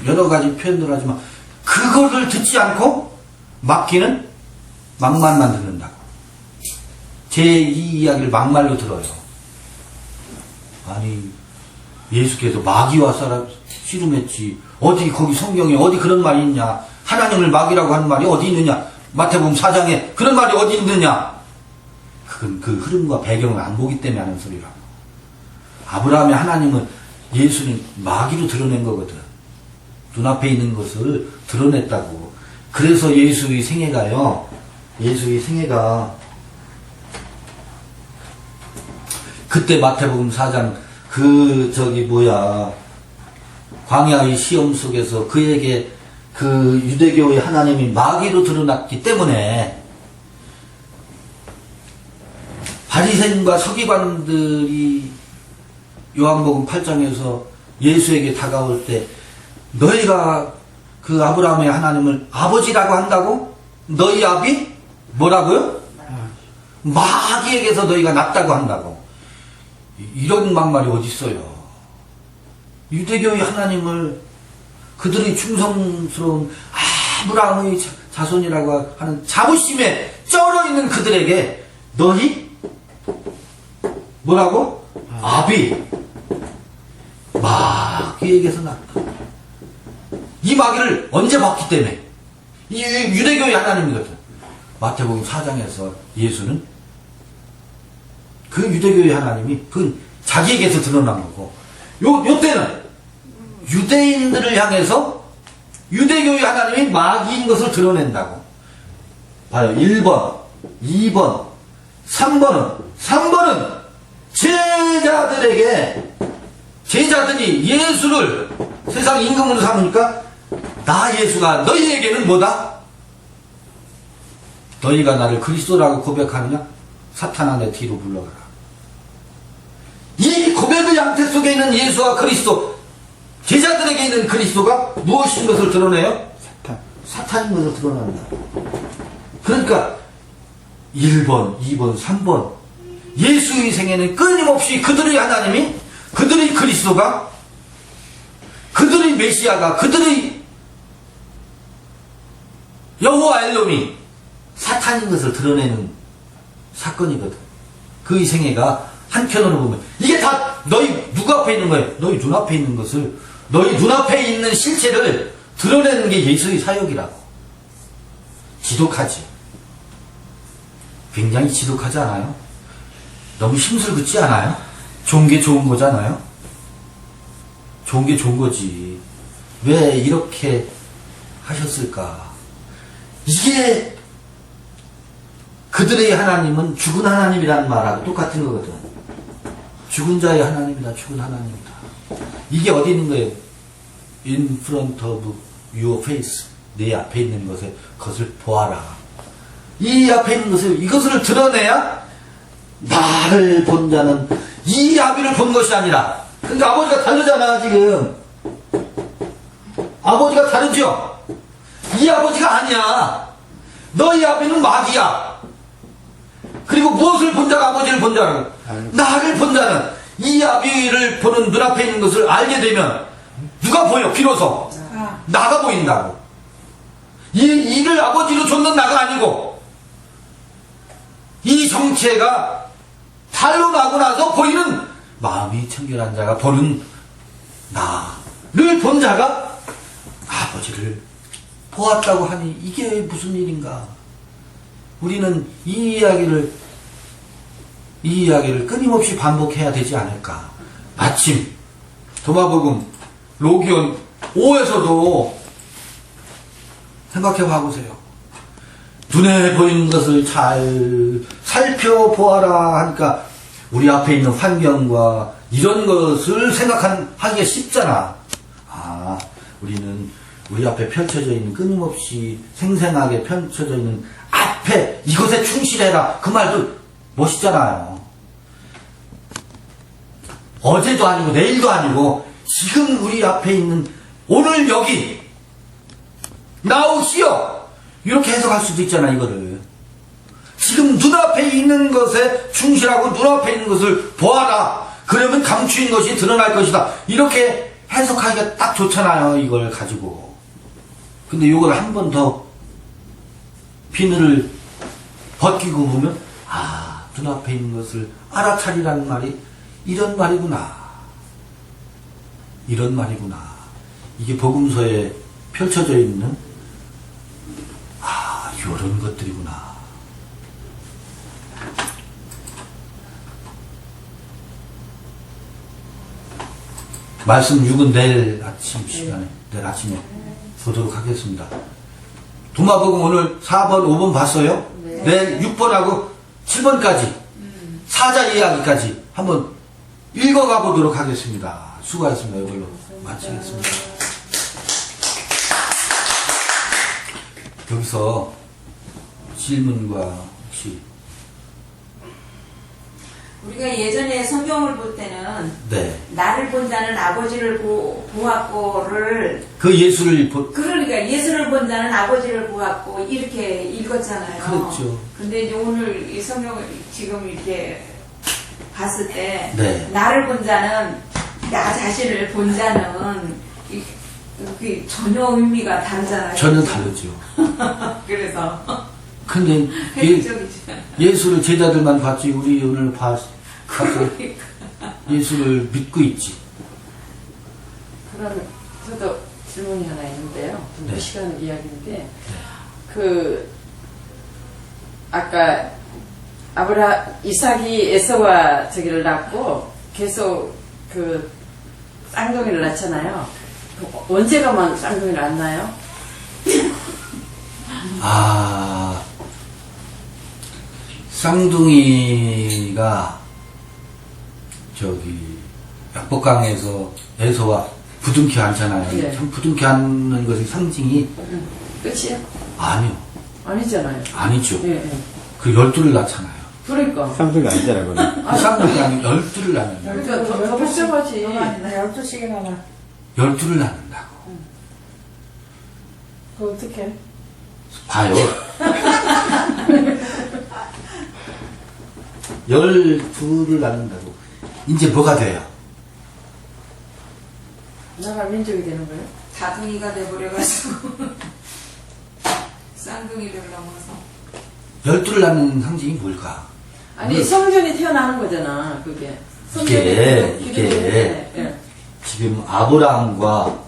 여러 가지 표현들 하지만, 그거를 듣지 않고, 막귀는 막말만 듣는다고. 제 이 이야기를 막말로 들어요. 아니, 예수께서 마귀와 씨름했지. 어디, 거기 성경에 어디 그런 말이 있냐? 하나님을 마귀라고 하는 말이 어디 있느냐? 마태복음 4장에 그런 말이 어디 있느냐? 그건 그 흐름과 배경을 안 보기 때문에 하는 소리라고. 아브라함의 하나님은 예수는 마귀로 드러낸 거거든. 눈앞에 있는 것을 드러냈다고. 그래서 예수의 생애가요, 그때 마태복음 4장, 광야의 시험 속에서 그에게 그 유대교의 하나님이 마귀로 드러났기 때문에 바리새인과 서기관들이 요한복음 8장에서 예수에게 다가올 때 너희가 그 아브라함의 하나님을 아버지라고 한다고? 너희 아비? 뭐라고요? 마귀에게서 너희가 낫다고 한다고. 이런 막말이 어디 있어요? 유대교의 하나님을 그들의 충성스러운 아브라함의 자손이라고 하는 자부심에 쩔어있는 그들에게 너희? 뭐라고? 아비. 마귀에게서 났다. 이 마귀를 언제 봤기 때문에? 이 유대교의 하나님이거든. 마태복음 4장에서 예수는 그 유대교의 하나님이 그 자기에게서 드러난 거고, 요 때는 유대인들을 향해서 유대교의 하나님이 마귀인 것을 드러낸다고. 봐요. 1번, 2번, 3번은 제자들이 예수를 세상 임금으로 삼으니까 나 예수가 너희에게는 뭐다? 너희가 나를 그리스도라고 고백하느냐? 사탄아 내 뒤로 물러가라. 이 고백의 양태 속에 있는 예수와 그리스도, 제자들에게 있는 그리스도가 무엇인 것을 드러내요? 사탄인 것을 드러난다. 그러니까 1번, 2번, 3번 예수의 생애는 끊임없이 그들의 하나님이, 그들의 그리스도가, 그들의 메시아가, 그들의 여호와 엘롬이 사탄인 것을 드러내는 사건이거든. 그의 생애가 한편으로 보면 이게 다 너희 누구 앞에 있는 거예요? 너희 눈앞에 있는 것을, 너희 눈앞에 있는 실체를 드러내는 게 예수의 사역이라고. 지독하지. 굉장히 지독하지 않아요? 너무 힘술 긋지 않아요? 좋은 게 좋은 거잖아요? 좋은 게 좋은 거지. 왜 이렇게 하셨을까? 이게 그들의 하나님은 죽은 하나님이라는 말하고 똑같은 거거든. 죽은 자의 하나님이다. 죽은 하나님이다. 이게 어디 있는 거예요? In front of your face. 내 앞에 있는 것을 보아라. 이 앞에 있는 것을, 이것을 드러내야 나를 본 자는 이 아비를 본 것이 아니라. 그러니까 아버지가 다르잖아 지금. 아버지가 다르죠? 이 아버지가 아니야. 너희 아비는 마귀야. 그리고 무엇을 본 자가 아버지를 본 자라고? 나를 본 자는 이 아비를 보는 눈앞에 있는 것을 알게 되면 누가 보여? 비로소 나가 보인다고. 이를 아버지로 줬는 나가 아니고 이 정체가 탈로 나고 나서 보이는 마음이 청결한 자가 보는 나를 본 자가 아버지를 보았다고 하니 이게 무슨 일인가? 우리는 이 이야기를 끊임없이 반복해야 되지 않을까? 마침 도마복음 로기온 5에서도 생각해 봐보세요. 눈에 보이는 것을 잘 살펴보아라 하니까 우리 앞에 있는 환경과 이런 것을 하기가 쉽잖아. 우리는 우리 앞에 펼쳐져 있는, 끊임없이 생생하게 펼쳐져 있는 앞에 이것에 충실해라. 그 말도 멋있잖아요. 어제도 아니고 내일도 아니고 지금 우리 앞에 있는 오늘 여기 now here 이렇게 해석할 수도 있잖아. 이거를 지금 눈앞에 있는 것에 충실하고 눈앞에 있는 것을 보아라. 그러면 감추인 것이 드러날 것이다. 이렇게 해석하기가 딱 좋잖아요. 이걸 가지고. 근데 이걸 한 번 더 비늘을 벗기고 보면 눈앞에 있는 것을 알아차리라는 말이 이런 말이구나. 이런 말이구나. 이게 복음서에 펼쳐져 있는 이런 것들이구나. 말씀 6은 내일 아침 시간에, 내일 아침에 보도록 하겠습니다. 도마복음 오늘 4번, 5번 봤어요? 네. 내일 6번하고 7번까지 사자 이야기까지 한번 읽어가 보도록 하겠습니다. 수고하셨습니다. 이걸로. 마치겠습니다. 여기서 질문과 혹시 우리가 예전에 성경을 볼 때는 네. 나를 본 자는 아버지를 보았고를 그 예수를 그러니까 예수를 본 자는 아버지를 보았고 이렇게 읽었잖아요. 그렇죠. 근데 이제 오늘 이 성경을 지금 이렇게 봤을 때 네. 나를 본 자는 나 자신을 본 자는 그 전혀 의미가 다르잖아요. 전혀 다르죠. 그래서 근데 획기적이지. 예수를 제자들만 봤지 우리 오늘 가서 그러니까. 예수를 믿고 있지. 그럼 저도 질문이 하나 있는데요. 좀 네. 시간 이야기인데 그 아까 이삭이 에서와 저기를 낳고 계속 그 쌍둥이를 낳잖아요. 언제 가면 쌍둥이를 낳나요? 아, 쌍둥이가 저기 약복강에서 에서와 부둥켜 앉잖아요. 네. 참 부둥켜 앉는 것이 상징이 끝이에요? 아니요. 아니잖아요. 아니죠. 예, 예. 그 12를 낳잖아요. 그러니까. 쌍둥이 아니잖아, 그거는. 그 쌍둥이 아니 12를 낳는다. 그러니까 더 복잡하지. 너가 아니라 12시간 하나. 12를 낳는다고. 그거 어떻게? 봐요. 12를 낳는다고. 이제 뭐가 돼요? 나라 민족이 되는 거예요? 다둥이가 돼버려가지고 쌍둥이를 넘어서 12를 낳는 상징이 뭘까? 아니 성전이 태어나는 거잖아 그게. 이게 예. 지금 아브라함과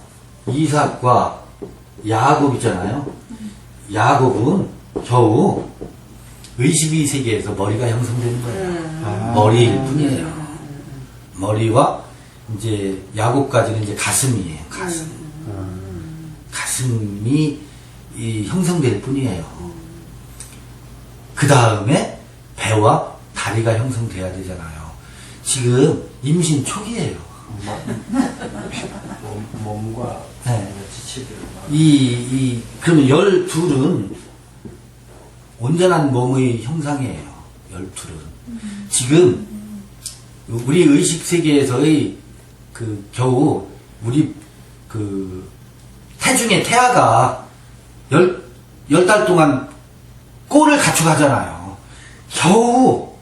이삭과 야곱 있잖아요. 야곱은 겨우 22세기에서 머리가 형성되는 거예요. 아. 머리일 뿐이에요. 머리와 이제 야곱까지는 이제 가슴이에요. 가슴. 가슴이 이 형성될 뿐이에요. 그 다음에 배와 다리가 형성돼야 되잖아요. 지금 임신 초기예요. 몸과 네. 지체들. 그러면 12은 온전한 몸의 형상이에요. 12은. 지금 우리 의식 세계에서의 그 겨우 우리 그 태중의 태아가 10달 동안 꼴을 갖춰가잖아요. 겨우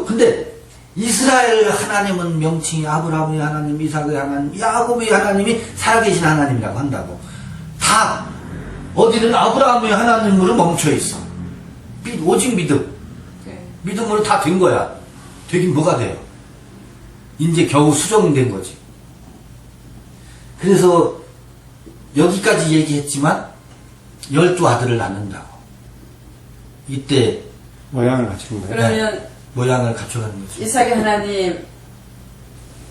근데 이스라엘 하나님은 명칭이 아브라함의 하나님, 이삭의 하나님, 야곱의 하나님이 살아계신 하나님이라고 한다고. 다 어디는 아브라함의 하나님으로 멈춰 있어. 오직 믿음. 네. 믿음으로 다 된 거야. 되긴 뭐가 돼요? 이제 겨우 수정된 거지. 그래서 여기까지 얘기했지만 12아들을 낳는다고. 이때 모양을 갖춘 거예요. 그러면 모양을 갖춰가는 거지. 이삭의 하나님,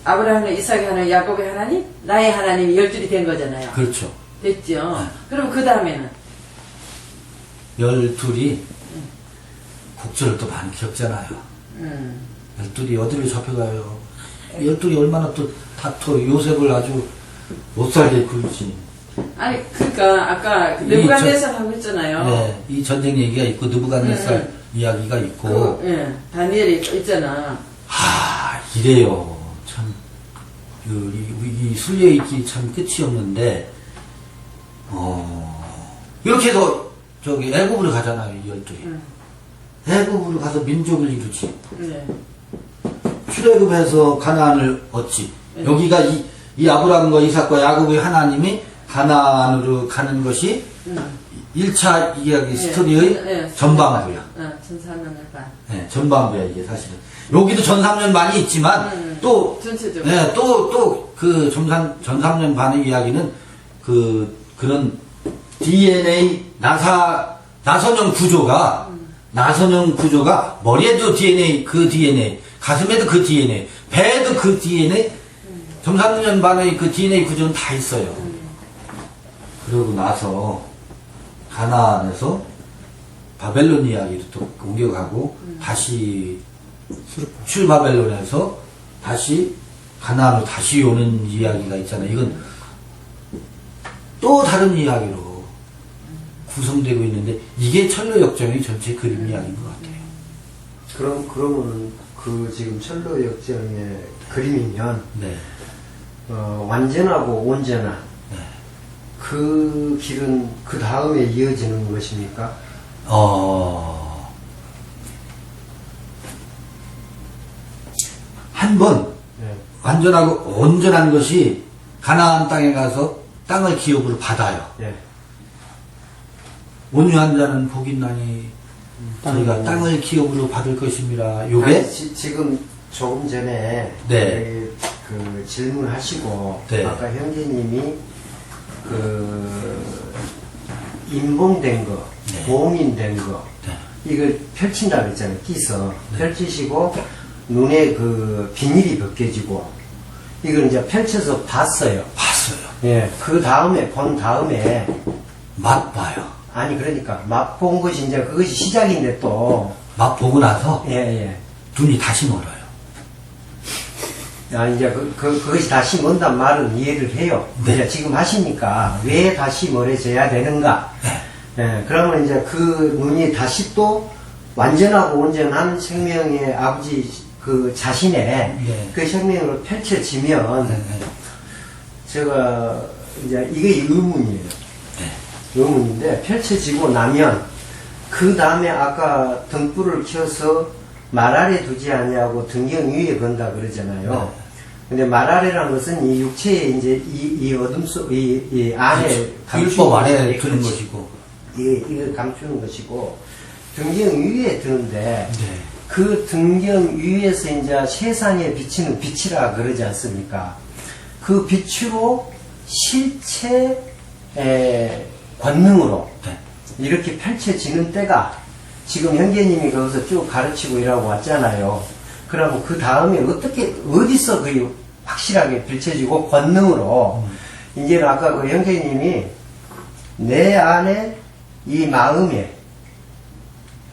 아브라함의 이삭의 하나님, 야곱의 하나님, 나의 하나님이 12이 된 거잖아요. 그렇죠. 됐죠. 그럼 그 다음에는 12이 곡절을 또 많이 겪잖아요. 12이 어디로 잡혀가요? 12이 얼마나 또 다퉈 요셉을 아주 못살게 굴지. 아니 그러니까 아까 느부갓네살 하고 있잖아요. 네, 이 전쟁 얘기가 있고 느부갓네살 이야기가 있고. 예, 다니엘이 있잖아. 이래요. 참, 이 순례의 길이 참 끝이 없는데, 이렇게 해서, 애굽으로 가잖아요, 이 12이. 애굽으로 가서 민족을 이루지. 네. 출애굽해서 가나안을 얻지. 여기가 이 아브라함과 이삭과 야곱의 하나님이 가나안으로 가는 것이 1차 이야기 스토리의 전반부야. 전사면을 봐. 네, 전반부야, 이게 사실은. 여기도 전 3년 반이 있지만, 또, 전체적으로. 네, 그 전 3년 반의 이야기는 그런 DNA, 나선형 구조가, 머리에도 DNA, 그 DNA, 가슴에도 그 DNA, 배에도 그 DNA, 전 3년 반의 그 DNA 구조는 다 있어요. 그러고 나서, 가나안에서 바벨론 이야기로 또 옮겨가고, 다시, 출바벨론에서 다시 가나안으로 다시 오는 이야기가 있잖아요. 이건 또 다른 이야기로 구성되고 있는데 이게 철로 역정의 전체 그림 이야기인 것 같아요. 그러면은 그 지금 철로 역정의 그림이면 네. 완전하고 온전한 네. 그 길은 그 다음에 이어지는 것입니까? 한 번 네. 완전하고 온전한 것이 가나안 땅에 가서 땅을 기업으로 받아요. 예. 온유한 자는 복이 있나니 저희가 땅을 기업으로 받을 것입니다. 요게 아니, 지금 조금 전에 네. 그 질문하시고 네. 아까 형제님이 그 인봉된 거, 네. 봉인된 거 네. 이걸 펼친다 그랬잖아요. 끼서 네. 펼치시고 눈에 그 비닐이 벗겨지고 이걸 이제 펼쳐서 봤어요. 봤어요. 예. 그 다음에 본 다음에 맛봐요. 아니 그러니까 맛본 것이 이제 그것이 시작인데 또 맛보고 나서 예. 눈이 다시 멀어요. 아, 이제 그것이 다시 먼단 말은 이해를 해요. 네. 이제 지금 하시니까 왜 다시 멀어져야 되는가? 네. 예, 그러면 이제 그 눈이 다시 또 완전하고 온전한 생명의 아버지 그 자신의 네. 그 생명으로 펼쳐지면 네, 네. 제가 이제 이게 의문이에요. 네. 의문인데 펼쳐지고 나면 그 다음에 아까 등불을 켜서 말 아래 두지 않냐고 등경 위에 건다 그러잖아요. 네. 근데 말 아래라는 것은 이 육체의 이제 이 어둠 속, 이 안에 율법 아래에 것이- 두는 것이고. 이걸 감추는 것이고, 등경 위에 두는데, 네. 그 등경 위에서 이제 세상에 비치는 빛이라 그러지 않습니까? 그 빛으로 실체의 권능으로 네. 이렇게 펼쳐지는 때가 지금 형제님이 거기서 쭉 가르치고 일하고 왔잖아요. 그러면 그 다음에 어디서 그 확실하게 펼쳐지고 권능으로 이제는 아까 그 형제님이 내 안에 이 마음에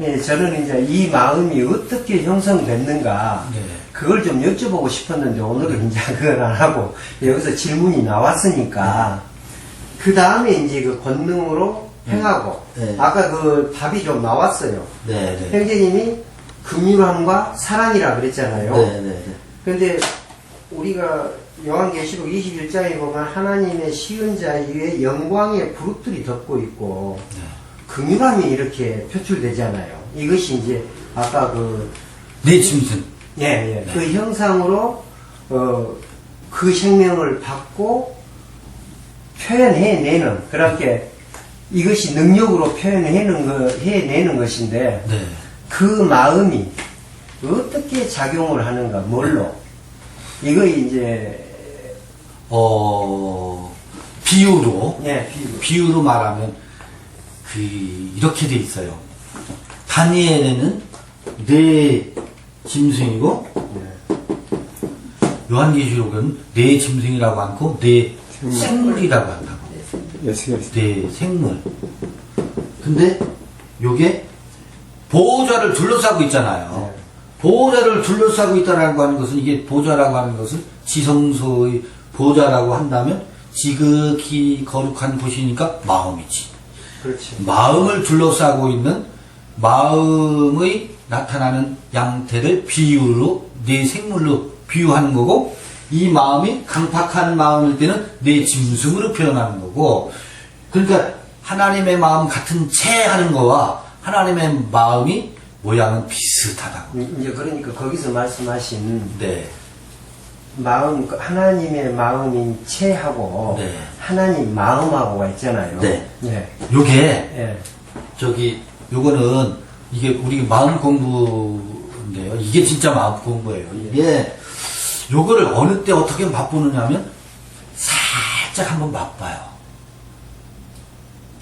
예, 저는 이제 이 마음이 어떻게 형성됐는가 네. 그걸 좀 여쭤보고 싶었는데 오늘은 이제 그걸 안 하고 여기서 질문이 나왔으니까 그 다음에 이제 그 권능으로 행하고 네. 아까 그 답이 좀 나왔어요. 네. 네. 형제님이 긍휼함과 사랑이라 그랬잖아요. 네. 네. 근데 우리가 요한계시록 21장에 보면 하나님의 시은 자 위에 영광의 부릅들이 덮고 있고 긍휼함이 이렇게 표출되잖아요. 이것이 이제 아까 내 짐승. 예. 그 형상으로 그 생명을 받고 표현해내는 그렇게 이것이 능력으로 해내는 것인데 네. 그 마음이 어떻게 작용을 하는가 뭘로 이거 이제 비유로 예 비유로 말하면 이렇게 돼 있어요. 다니엘에는 내 짐승이고 요한계시록은 내 짐승이라고 않고 내 생물이라고 한다고. 예수가 내 생물. 근데 요게 보호자를 둘러싸고 있잖아요. 보호자를 둘러싸고 있다라고 하는 것은 이게 보호자라고 하는 것은 지성소의 보호자라고 한다면 지극히 거룩한 곳이니까 마음이지. 그렇죠. 마음을 둘러싸고 있는 마음의 나타나는 양태를 비유로 내 생물로 비유하는 거고 이 마음이 강팍한 마음일 때는 내 짐승으로 표현하는 거고 그러니까 하나님의 마음 같은 채 하는 거와 하나님의 마음이 모양은 비슷하다고. 이제 그러니까 거기서 말씀하신 네. 마음 하나님의 마음인 체하고 네. 하나님 마음하고가 있잖아요. 네. 예. 요게 예. 요거는 이게 우리 마음 공부인데요. 이게 진짜 마음 공부예요. 이게 요거를 어느 때 어떻게 맛보느냐 하면 살짝 한번 맛봐요.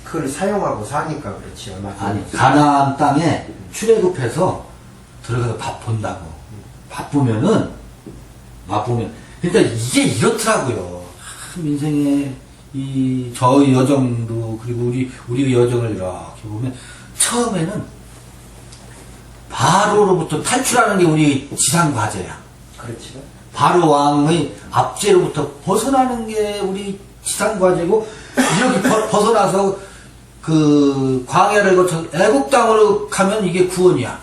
그걸 사용하고 사니까 그렇지. 아니 가나안 땅에 출애굽해서 들어가서 맛본다고. 맛보면 그러니까 이게 이렇더라고요. 인생의 저의 여정도 그리고 우리 여정을 이렇게 보면 처음에는 바로로부터 탈출하는 게 우리 지상 과제야. 그렇죠. 바로 왕의 압제로부터 벗어나는 게 우리 지상과제고, 이렇게 벗어나서 그 광야를 거쳐 애국 땅으로 가면 이게 구원이야.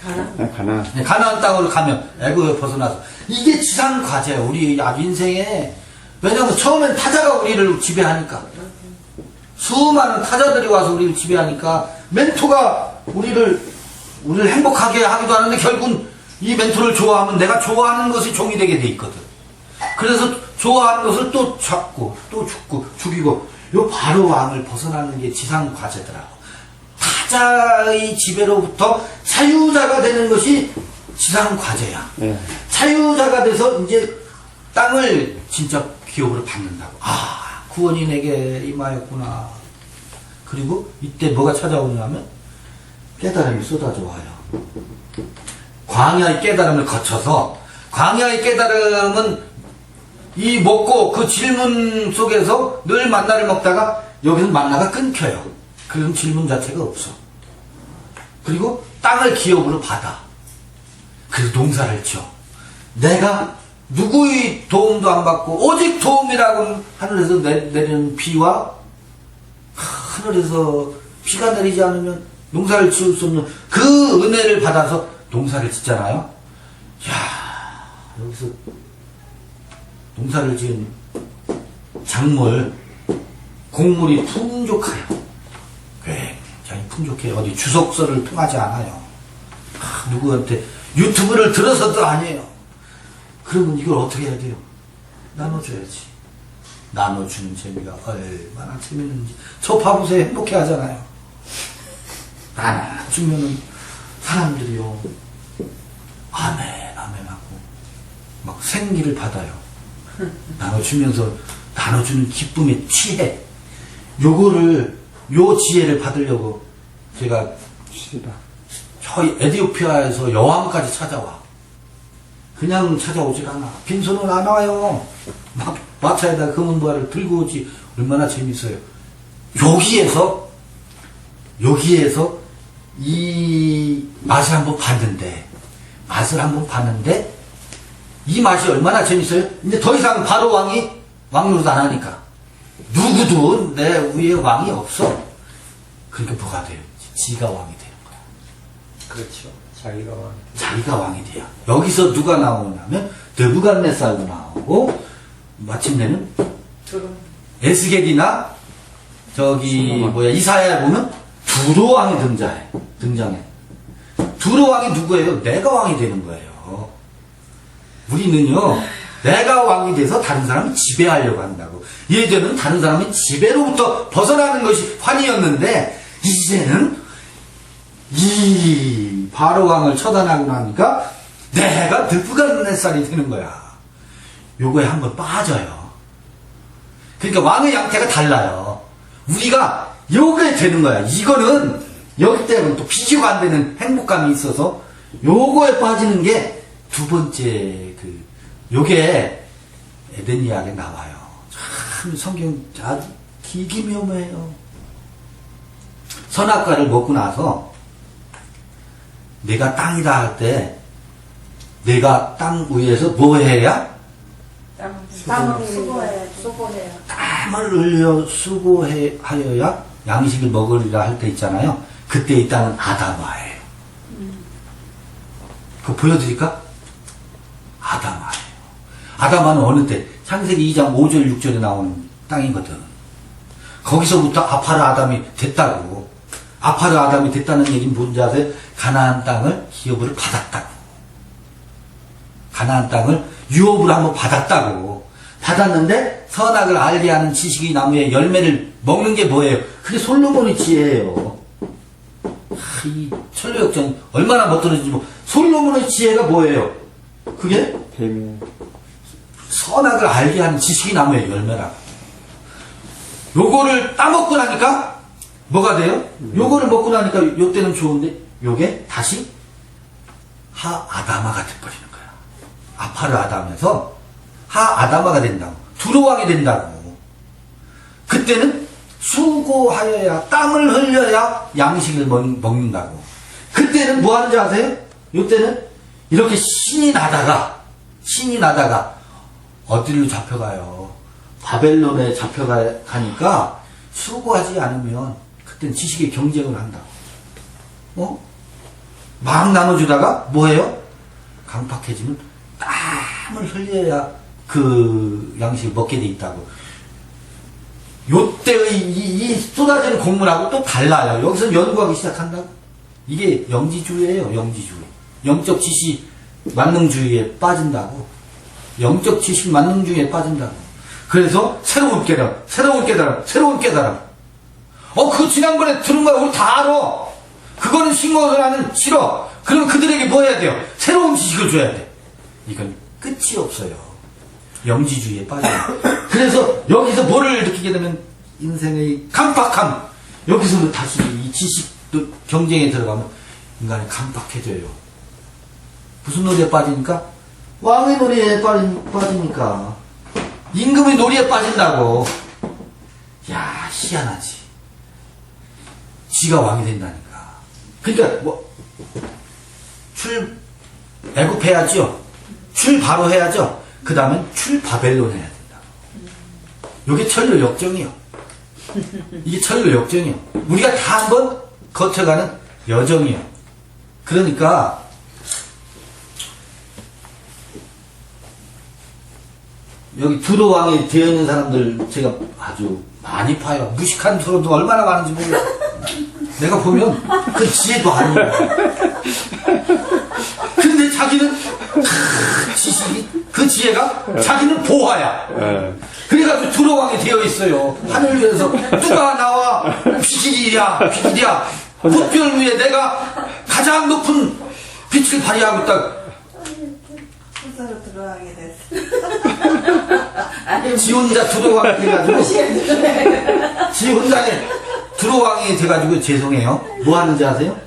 가나? 가나. 가나안 땅으로 가면 애국에 벗어나서 이게 지상과제야. 우리 아주 인생에. 왜냐하면 처음엔 타자가 우리를 지배하니까, 수많은 타자들이 와서 우리를 지배하니까 멘토가 우리를 행복하게 하기도 하는데, 결국은 이 멘토를 좋아하면 내가 좋아하는 것이 종이 되게 돼 있거든. 그래서 좋아하는 것을 또 잡고 또 죽이고, 요 바로 왕을 벗어나는 게 지상 과제더라고. 타자의 지배로부터 자유자가 되는 것이 지상 과제야. 예. 자유자가 돼서 이제 땅을 진짜 기업으로 받는다고. 아, 구원이 내게 임하였구나. 그리고 이때 뭐가 찾아오냐면 깨달음이 쏟아져 와요. 광야의 깨달음을 거쳐서, 광야의 깨달음은 이 먹고 그 질문 속에서 늘 만나를 먹다가 여기서 만나가 끊겨요. 그럼 질문 자체가 없어. 그리고 땅을 기업으로 받아. 그래서 농사를 지어. 내가 누구의 도움도 안 받고 오직 도움이라고 하늘에서 내리는 비와 하늘에서 비가 내리지 않으면 농사를 지을 수 없는 그 은혜를 받아서 농사를 짓잖아요. 이야, 여기서 농사를 지은 작물, 곡물이 풍족해요. 굉장히 풍족해요. 어디 주석서를 통하지 않아요. 누구한테 유튜브를 들어서도 아니에요. 그러면 이걸 어떻게 해야 돼요? 나눠줘야지. 나눠주는 재미가 얼마나 재밌는지. 저 봐보세요. 행복해 하잖아요. 나눠주면은 사람들이요, 아멘, 아멘 하고 막 생기를 받아요. 나눠주면서 나눠주는 기쁨에 취해. 요 지혜를 받으려고 제가 저 에티오피아에서 여왕까지 찾아와. 그냥 찾아오질 않아. 빈손은 안 와요. 막 마차에다 금은보화를 들고 오지. 얼마나 재밌어요. 여기에서 이 맛을 한번 봤는데, 이 맛이 얼마나 재밌어요? 이제 더 이상 바로 왕이 왕노릇 안 하니까. 누구도 내 위에 왕이 없어. 그러니까 뭐가 돼요? 지가 왕이 되는 거야. 그렇죠. 자기가 왕. 자기가 왕이 돼요. 여기서 누가 나오냐면 느부갓네살도 나오고, 마침내는 에스겔이나 이사야에 보면 두로 왕이 등장해. 두로 왕이 누구예요? 내가 왕이 되는 거예요. 우리는요, 내가 왕이 돼서 다른 사람을 지배하려고 한다고. 예전에는 다른 사람의 지배로부터 벗어나는 것이 환희였는데, 이제는 이 바로 왕을 처단하고 나니까 내가 느부갓네살이 되는 거야. 요거에 한번 빠져요. 그러니까 왕의 양태가 달라요. 우리가 요게 되는 거야. 이거는 여기 때문에 또 비교가 안 되는 행복감이 있어서 요거에 빠지는 게 두 번째 요게 에덴 이야기에 나와요. 참 성경 아주 기기묘묘해요. 선악과를 먹고 나서 내가 땅이다 할 때 내가 땅 위에서 뭐 해야? 땀을 수고해야 땀을 흘려 수고하여야 양식을 먹으리라 할 때 있잖아요. 그때 이 땅은 아담아예요. 그거 보여드릴까? 아담아예요. 아담아는 어느 때? 창세기 2장 5절 6절에 나오는 땅이거든. 거기서부터 아파르 아담이 됐다고. 아파르 아담이 됐다는 얘기는 뭔지 아세요? 가나안 땅을 기업으로 받았다고. 가나안 땅을 유업으로 한번 받았다고. 받았는데 선악을 알게 하는 지식의 나무의 열매를 먹는 게 뭐예요? 그게 솔로몬의 지혜예요. 이 천리역전 얼마나 멋들어진지 솔로몬의 지혜가 뭐예요? 그게 뱀이 선악을 알게 하는 지식의 나무의 열매라고. 요거를 따먹고 나니까 뭐가 돼요? 요거를 먹고 나니까 요때는 좋은데 요게 다시 하아다마가 돼버리는 거야. 아파르 아담에서 하아다마가 된다고. 두로왕이 된다고. 그때는 수고하여야, 땀을 흘려야 양식을 먹는다고. 그때는 뭐 하는지 아세요? 요때는 이렇게 신이 나다가 신이 나다가 어디로 잡혀가요? 바벨론에 잡혀가니까 수고하지 않으면 그땐 지식의 경쟁을 한다. 막 나눠주다가 뭐해요? 강팍해지면 땀을 흘려야 그 양식을 먹게 돼 있다고. 요때의 이 쏟아지는 공문하고 또 달라요. 여기서 연구하기 시작한다고. 이게 영지주의예요. 영지주의. 영적 지식 만능주의에 빠진다고. 영적 지식 만능주의에 빠진다고. 그래서 새로운 깨달음, 새로운 깨달음, 새로운 깨달음. 그거 지난번에 들은 거야. 우리 다 알아. 그거는 신고서 나는 싫어. 그럼 그들에게 뭐 해야 돼요? 새로운 지식을 줘야 돼. 이건 끝이 없어요. 영지주의에 빠져요. 그래서 여기서 뭐를 느끼게 되면 인생의 강팍함. 여기서 다시 이 지식도 경쟁에 들어가면 인간이 강팍해져요. 무슨 놀이에 빠지니까? 왕의 놀이에 빠지니까. 임금의 놀이에 빠진다고. 야, 희한하지. 지가 왕이 된다니까. 그러니까 애굽해야죠. 바로 해야죠. 그 다음엔 바벨론 해야 된다. 이게 천류 역정이요. 이게 천류 역정이요. 우리가 다 한번 거쳐가는 여정이요. 그러니까 여기 두로 왕이 되어 있는 사람들 제가 아주 많이 파요. 무식한 두로도 얼마나 많은지 모르겠어요. 내가 보면 그 지혜도 아니에요. 근데 자기는 지식이 그 지혜가 자기는 보화야. 그래가지고 두로왕이 되어 있어요. 하늘 위에서 누가 나와 비길이야. 붓별 위에 내가 가장 높은 빛을 발휘하고 있다. 순서로 들어가게 됐어. 아니, 지 혼자 두로왕이 돼가지고 지 혼자에 두로왕이 돼가지고 죄송해요. 뭐 하는지 아세요?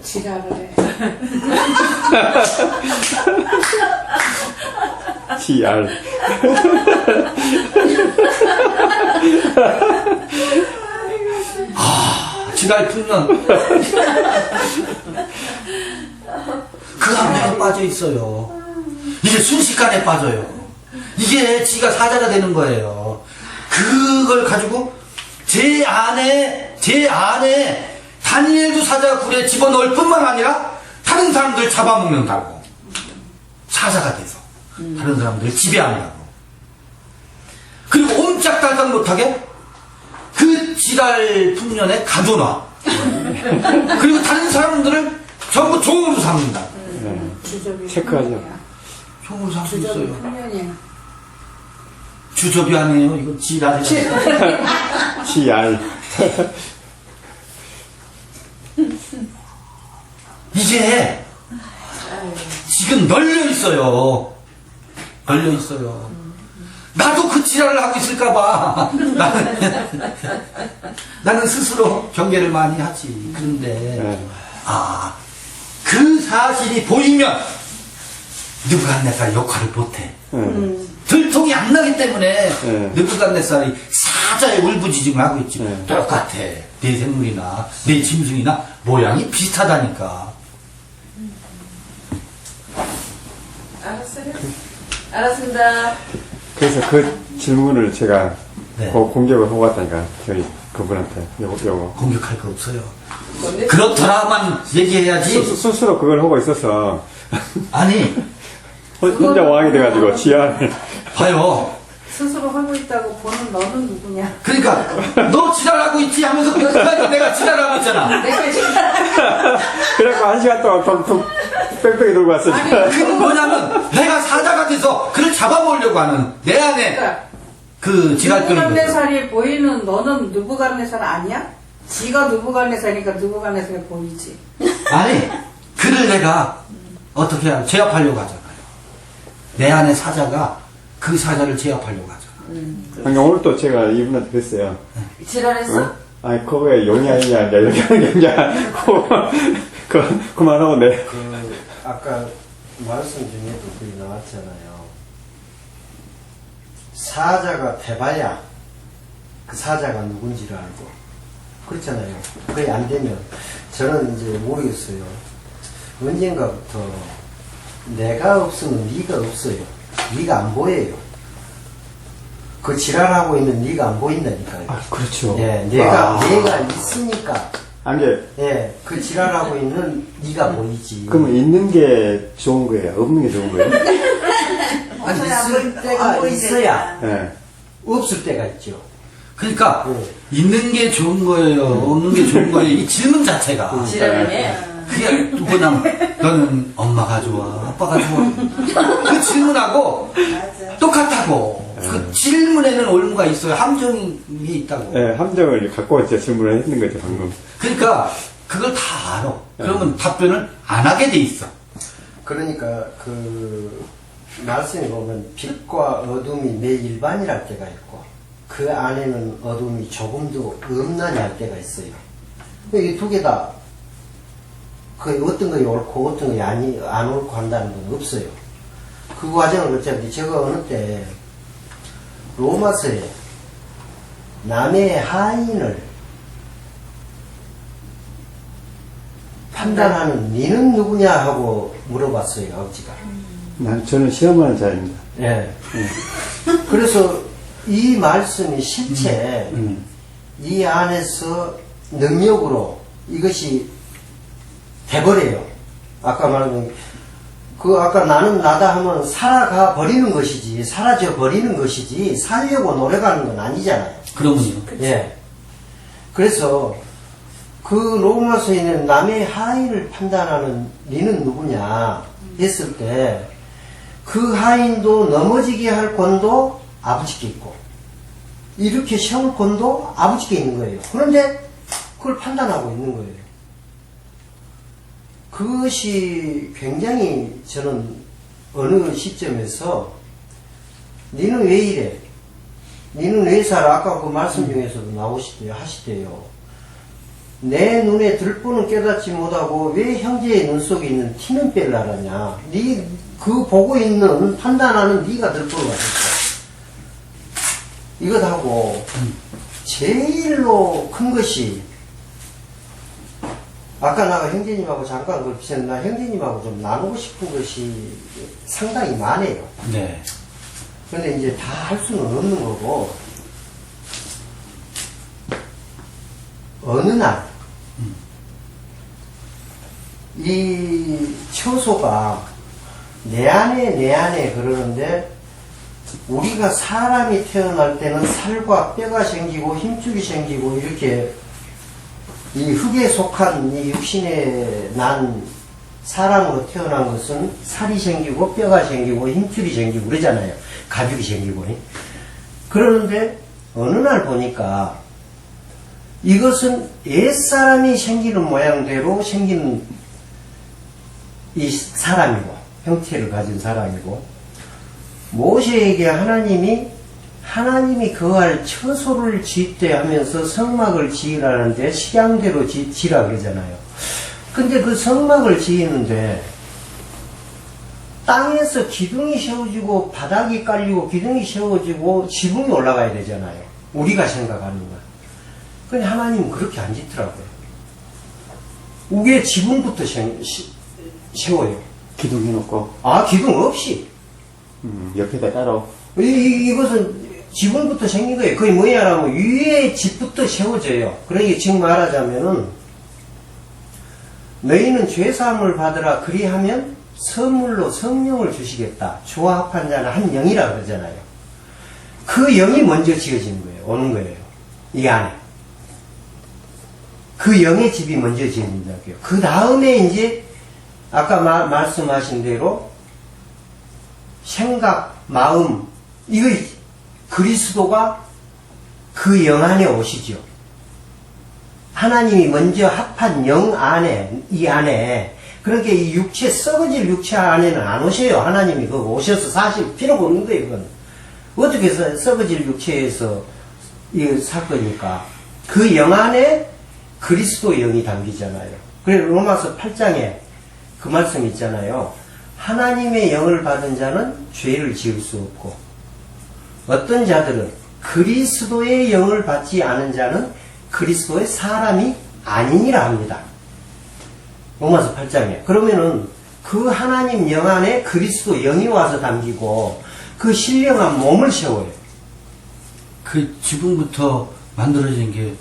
지랄을 해. TR. 지랄 풀면 그 감정에 빠져 있어요. 이게 순식간에 빠져요. 이게 지가 사자가 되는 거예요. 그걸 가지고 제 안에 다니엘도 사자 굴에 집어넣을 뿐만 아니라 다른 사람들 잡아먹는다고. 사자가 돼서 다른 사람들을 지배한다고. 그리고 옴짝달싹 못하게 그 지랄 풍년에 가둬놔. 그리고 다른 사람들을 전부 종으로 삼는다. 체크하죠. 종으로 삼고 주적이 있어요. 풍년이야. 주접이 아니에요. 이건 지랄이에요. TR. 이게 지금 널려 있어요. 나도 그 지랄을 하고 있을까봐. 나는 스스로 경계를 많이 하지. 그런데, 그 사실이 보이면, 느부갓네살 역할을 못해. 들통이 안 나기 때문에, 느부갓네살이 사자의 울부짖음을 하고 있지. 똑같아. 내 생물이나, 내 짐승이나, 모양이 비슷하다니까. 알았어요. 알았습니다. 그래서 그 질문을 제가 네. 공격을 하고 왔다니까, 저희 그분한테. 요거. 공격할 거 없어요. 그렇더라만 얘기해야지. 스스로 그걸 하고 있어서, 아니, 혼자 왕이 돼가지고, 지하를. 봐요. 스스로 하고 있다고 보는 너는 누구냐? 그러니까 너 지랄하고 있지 하면서 끝까지 내가 지랄하고 있잖아. 내가 지금 그래갖고 1시간 동안 텅텅 뺑뺑이 돌고 왔어. 그건 뭐냐면 내가 사자가 돼서 그를 잡아보려고 하는 내 안에 그 지랄병이 있거든. 느부갓네살이 보이는 너는 느부갓네살 아니야? 지가 느부갓네살이니까 느부갓네살이 보이지. 아니 그를 내가 어떻게 하냐 제압하려고 하잖아요. 내 안에 사자가 그 사자를 제압하려고 하잖아. 그러니까 오늘 또 제가 이분한테 그랬어요. 지랄했어? 아니, 그거에 용이 아니냐, 이렇게 하는 게 아니냐. 그만하고 내. 아까 말씀 중에도 그게 나왔잖아요. 사자가 돼봐야 그 사자가 누군지를 알고 그렇잖아요. 그게 안 되면 저는 이제 모르겠어요. 언젠가부터 내가 없으면 네가 없어요. 네가 안 보여요. 그 지랄하고 있는 네가 안 보인다니까요. 아, 그렇죠. 예, 내가 아. 내가 있으니까 안 게, 예, 그 지랄하고 있는 네가 보이지. 그러면 있는 게 좋은 거예요? 없는 게 좋은 거예요? 아니, 있을 때가 있어야 예. 없을 때가 있죠. 그러니까 네. 있는 게 좋은 거예요, 없는 게 좋은 거예요. 이 질문 자체가 지랄이네. 그게 뭐냐면 너는 엄마가 좋아, 아빠가 좋아. 그 질문하고 똑같다고. 그 질문에는 올무가 있어요. 함정이 있다고. 예, 함정을 갖고 이제 질문을 했는 거죠, 방금. 그러니까 그걸 다 알아. 그러면 답변을 안 하게 돼 있어. 그러니까 그 말씀에 보면 빛과 어둠이 매일반이랄 때가 있고 그 안에는 어둠이 조금도 없나니 할 때가 있어요. 이 두 개 다 그 어떤 것이 옳고 어떤 것이 안 옳고 한다는 건 없어요. 그 과정을 어차피 제가 어느 때 로마서에 남의 하인을 판단하는 니는 누구냐 하고 물어봤어요, 아버지가. 저는 시험하는 자입니다. 예. 그래서 이 말씀이 실제 이 안에서 능력으로 이것이 돼버려요. 아까 말한 아까 나는 나다 하면 살아가 버리는 것이지, 사라져 버리는 것이지, 살려고 노력하는 건 아니잖아요. 그러면요. 예. 그래서 그 로마서에는 남의 하인을 판단하는 니는 누구냐 했을 때 그 하인도 넘어지게 할 권도 아버지께 있고 이렇게 세울 권도 아버지께 있는 거예요. 그런데 그걸 판단하고 있는 거예요. 그것이 굉장히 저는 어느 시점에서 니는 왜 이래? 니는 왜 살아? 아까 그 말씀 중에서도 하시대요. 내 눈에 들보는 깨닫지 못하고 왜 형제의 눈 속에 있는 티는 뺄 알았냐? 그 보고 있는 판단하는 네가 들보를 가졌어. 이것하고 제일로 큰 것이 아까 나가 형제님하고 잠깐 그걸 비쳤는데 나 형제님하고 좀 나누고 싶은 것이 상당히 많아요. 네. 근데 이제 다 할 수는 없는 거고 어느 날 이 처소가 내 안에 그러는데 우리가 사람이 태어날 때는 살과 뼈가 생기고 힘줄이 생기고 이렇게 이 흙에 속한 이 육신에 난 사람으로 태어난 것은 살이 생기고 뼈가 생기고 힘줄이 생기고 그러잖아요. 가죽이 생기고. 그러는데 어느 날 보니까 이것은 옛사람이 생기는 모양대로 생기는 이 사람이고 형태를 가진 사람이고 모세에게 하나님이 거할 처소를 짓되 하면서 성막을 지으라는데 식양대로 지라 그러잖아요. 근데 그 성막을 지이는데 땅에서 기둥이 세워지고 바닥이 깔리고 기둥이 세워지고 지붕이 올라가야 되잖아요. 우리가 생각하는 건. 근데 하나님은 그렇게 안 짓더라고요. 우게 지붕부터 세워요. 기둥 해놓고, 기둥 없이. 옆에다 따로. 이것은 지붕부터 생긴 거예요. 그게 뭐냐라면 위에 집부터 세워져요. 그러니까 지금 말하자면은 너희는 죄사함을 받으라 그리하면 선물로 성령을 주시겠다. 조합한 자는 한 영이라 그러잖아요. 그 영이 먼저 지어지는 거예요. 오는 거예요. 이 안에. 그 영의 집이 먼저 지어진다고요. 그 다음에 이제 아까 말씀하신 대로 생각, 마음, 이거 그리스도가 그 영 안에 오시죠. 하나님이 먼저 합한 영 안에, 이 안에, 그러니까 이 육체, 썩어질 육체 안에는 안 오셔요. 하나님이 그거 오셔서 사실 필요가 없는 거예요, 그건. 어떻게 해서 썩어질 육체에서 이거 살 거니까. 그 영 안에 그리스도 영이 담기잖아요. 그래서 로마서 8장에 그 말씀 있잖아요. 하나님의 영을 받은 자는 죄를 지을 수 없고 어떤 자들은 그리스도의 영을 받지 않은 자는 그리스도의 사람이 아니니라 합니다. 로마서 8장에. 그러면은 그 하나님 영 안에 그리스도 영이 와서 담기고 그 신령한 몸을 세워요. 그 지붕부터 만들어진 게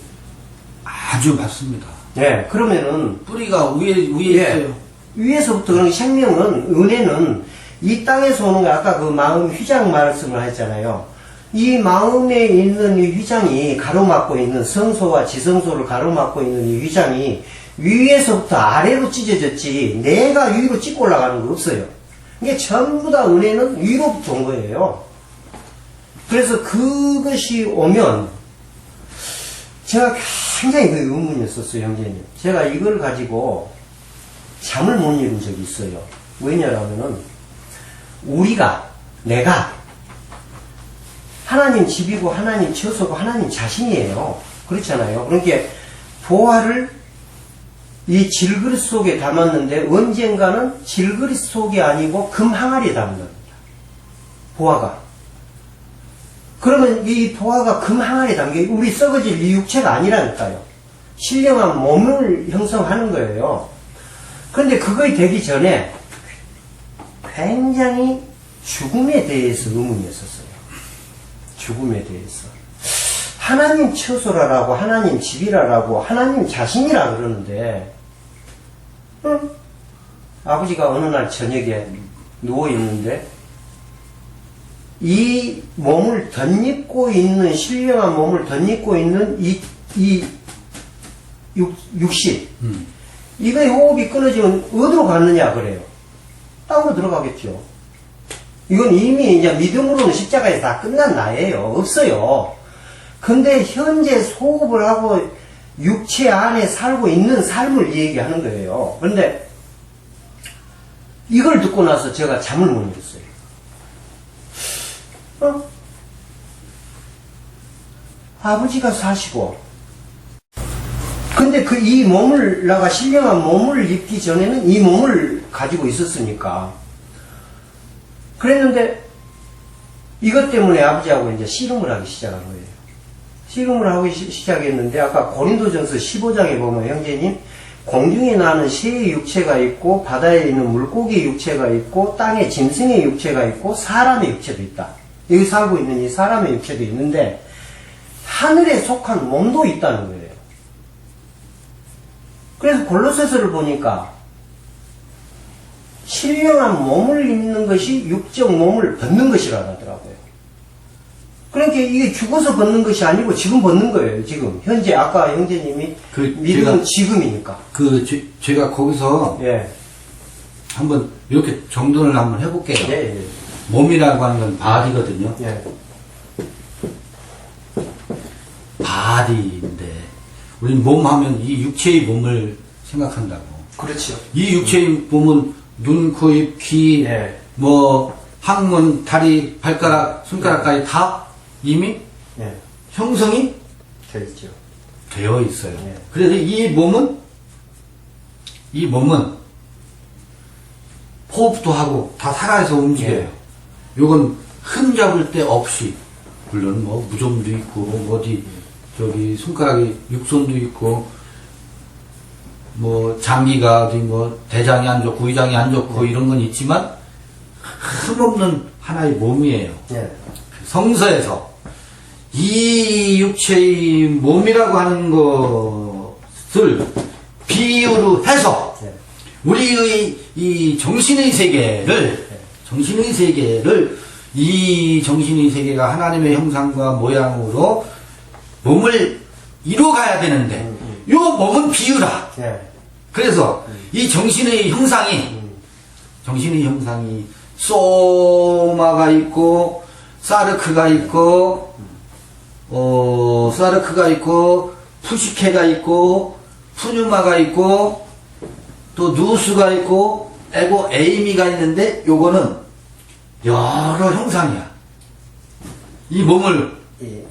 아주 맞습니다. 예, 그러면은 뿌리가 위에 예, 있어요. 위에서부터 그런 생명은 은혜는 이 땅에서 오는 거 아까 그 마음 휘장 말씀을 했잖아요. 이 마음에 있는 이 휘장이 가로막고 있는 성소와 지성소를 가로막고 있는 이 휘장이 위에서부터 아래로 찢어졌지 내가 위로 찍고 올라가는 거 없어요. 이게 전부 다 은혜는 위로부터 온 거예요. 그래서 그것이 오면 제가 굉장히 그 의문이었었어요, 형제님. 제가 이걸 가지고 잠을 못 이룬 적이 있어요. 왜냐라면은 내가 하나님 집이고 하나님 처소고 하나님 자신이에요. 그렇잖아요. 그러니까 보화를 이 질그릇 속에 담았는데 언젠가는 질그릇 속이 아니고 금 항아리에 담는 겁니다. 보화가. 그러면 이 보화가 금 항아리에 담겨 우리 썩어질 이 육체가 아니라니까요. 신령한 몸을 형성하는 거예요. 그런데 그거에 되기 전에 굉장히 죽음에 대해서 의문이었었어요. 죽음에 대해서. 하나님 처소라라고, 하나님 집이라라고, 하나님 자신이라 그러는데, 아버지가 어느 날 저녁에 누워있는데, 이 몸을 덧입고 있는, 신령한 몸을 덧입고 있는 이 육신, 이거의 호흡이 끊어지면 어디로 갔느냐 그래요. 땅으로 들어가겠죠. 이건 이미 이제 믿음으로는 십자가에 다 끝난 나예요. 없어요. 근데 현재 소급을 하고 육체 안에 살고 있는 삶을 얘기하는 거예요. 그런데 이걸 듣고 나서 제가 잠을 못 이뤘어요. 아버지가 사시고 근데 이 몸을 나가 신령한 몸을 입기 전에는 이 몸을 가지고 있었으니까 그랬는데 이것 때문에 아버지하고 이제 씨름을 하기 시작한 거예요. 씨름을 하기 시작했는데 아까 고린도전서 15장에 보면 형제님 공중에 나는 새의 육체가 있고 바다에 있는 물고기의 육체가 있고 땅에 짐승의 육체가 있고 사람의 육체도 있다. 여기 살고 있는 이 사람의 육체도 있는데 하늘에 속한 몸도 있다는 거예요. 그래서 골로새서를 보니까 신령한 몸을 입는 것이 육적 몸을 벗는 것이라 하더라고요. 그러니까 이게 죽어서 벗는 것이 아니고 지금 벗는 거예요. 지금 현재 아까 형제님이 믿음은 지금이니까. 제가 거기서 예. 한번 이렇게 정돈을 한번 해볼게요. 예, 예. 몸이라고 하는 건 바디거든요. 예. 바디인데 우리는 몸 하면 이 육체의 몸을 생각한다고. 그렇죠. 이 육체의 몸은 눈, 코, 입, 귀, 예. 항문, 다리, 발가락, 손가락까지 다 이미 예. 형성이 되죠. 되어 있어요. 예. 그래서 이 몸은 호흡도 하고 다 살아서 움직여요. 예. 요건 흠잡을 데 없이 물론 무좀도 있고 어디 손가락에 육손도 있고 장기가 어디 대장이 안 좋고 위장이 안 좋고 이런 건 있지만 흠없는 하나의 몸이에요. 예. 성서에서 이 육체의 몸이라고 하는 것을 비유로 해서 예. 우리의 이 정신의 세계를 이 정신의 세계가 하나님의 형상과 모양으로 몸을 이루어가야 되는데 요 몸은 비유라. 예. 그래서 이 정신의 형상이 소마가 있고 사르크가 있고 푸시케가 있고 푸뉴마가 있고 또 누스가 있고 에이미가 있는데 요거는 여러 형상이야. 이 몸을 예.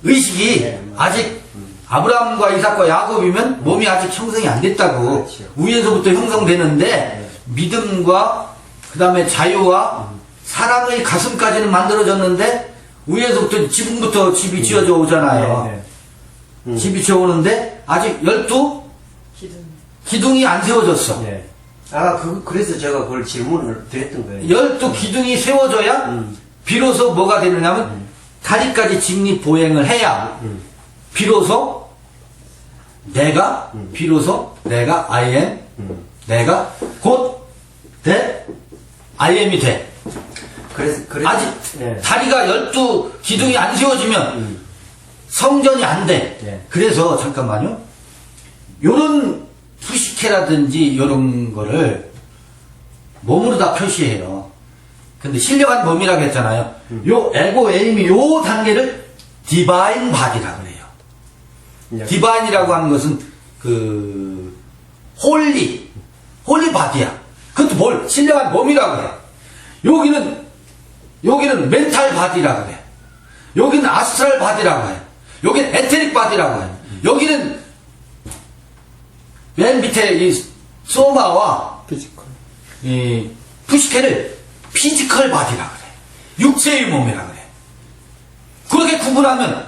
의식이 네, 아직 아브라함과 이삭과 야곱이면 몸이 아직 형성이 안 됐다고. 그렇죠. 위에서부터 형성되는데 믿음과 그 다음에 자유와 사랑의 가슴까지는 만들어졌는데 위에서부터 지붕부터 집이 지어져 오잖아요. 네, 집이 지어오는데 아직 12 기둥이 안 세워졌어. 예. 그래서 제가 그걸 질문을 드렸던 거예요. 12기둥이 세워져야 비로소 뭐가 되느냐면 다리까지 직립 보행을 해야 비로소 내가 I am 내가 곧 I am이 돼. 그래서 아직 예. 다리가 12기둥이 안 세워지면 성전이 안 돼. 예. 그래서 잠깐만요. 요런 푸시케라든지 요런 거를 몸으로 다 표시해요. 근데 신령한 몸이라고 했잖아요. 요 에고 에임이 요 단계를 디바인 바디라고 그래요. 예. 디바인이라고 하는 것은 그 홀리 바디야. 그것도 뭘 신령한 몸이라고 해. 여기는 멘탈 바디라고 해. 여기는 아스트랄 바디라고 해. 여기는 에테릭 바디라고 해. 여기는 맨 밑에 이 소마와 피지컬. 이 푸시케를 피지컬 바디라고 그래. 육체의 몸이라고 그래. 그렇게 구분하면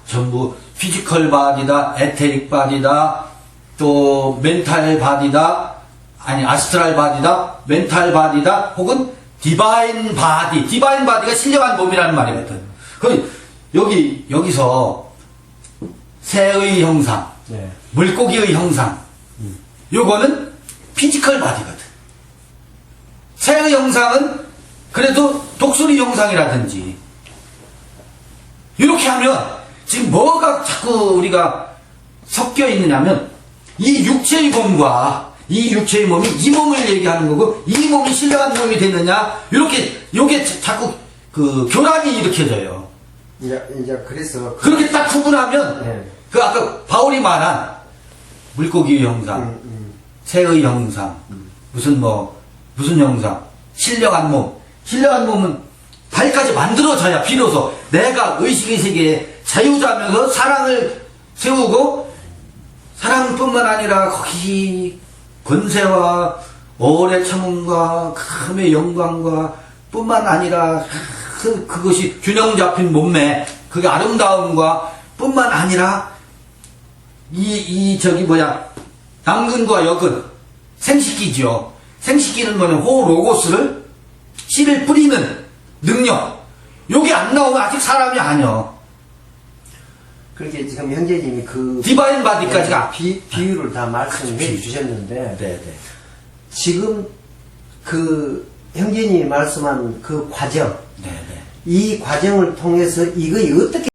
전부 피지컬 바디다, 에테릭 바디다, 또 멘탈 바디다, 아니 아스트랄 바디다, 멘탈 바디다, 혹은 디바인 바디. 디바인 바디가 신령한 몸이라는 말이거든. 여기서 새의 형상, 네. 물고기의 형상, 요거는 피지컬 바디거든. 새의 형상은 그래도 독수리 형상이라든지 이렇게 하면 지금 뭐가 자꾸 우리가 섞여 있느냐면 이 육체의 몸과 이 육체의 몸이 이 몸을 얘기하는 거고 이 몸이 신령한 몸이 되느냐 요게 자꾸 그 교란이 일으켜져요. 이제 그래서 그렇게 딱 구분하면 네. 그 아까 바울이 말한 물고기의 형상, 새의 형상, 무슨 형상, 신령한 몸. 신령한 몸은 발까지 만들어져야 비로소 내가 의식의 세계에 자유자면서 사랑을 세우고 사랑뿐만 아니라 거기 권세와 오래 참음과 감의 영광과 뿐만 아니라 그것이 균형 잡힌 몸매, 그게 아름다움과 뿐만 아니라 양근과 역은 생식기죠. 생식기는 호 로고스를 씨를 뿌리는 능력. 요게 안 나오면 아직 사람이 아니요. 그렇게 지금 형제님이 디바인 바디까지가 비유를 다 말씀해 주셨는데 네네. 지금 형제님이 말씀한 그 과정 네네. 이 과정을 통해서 이것이 어떻게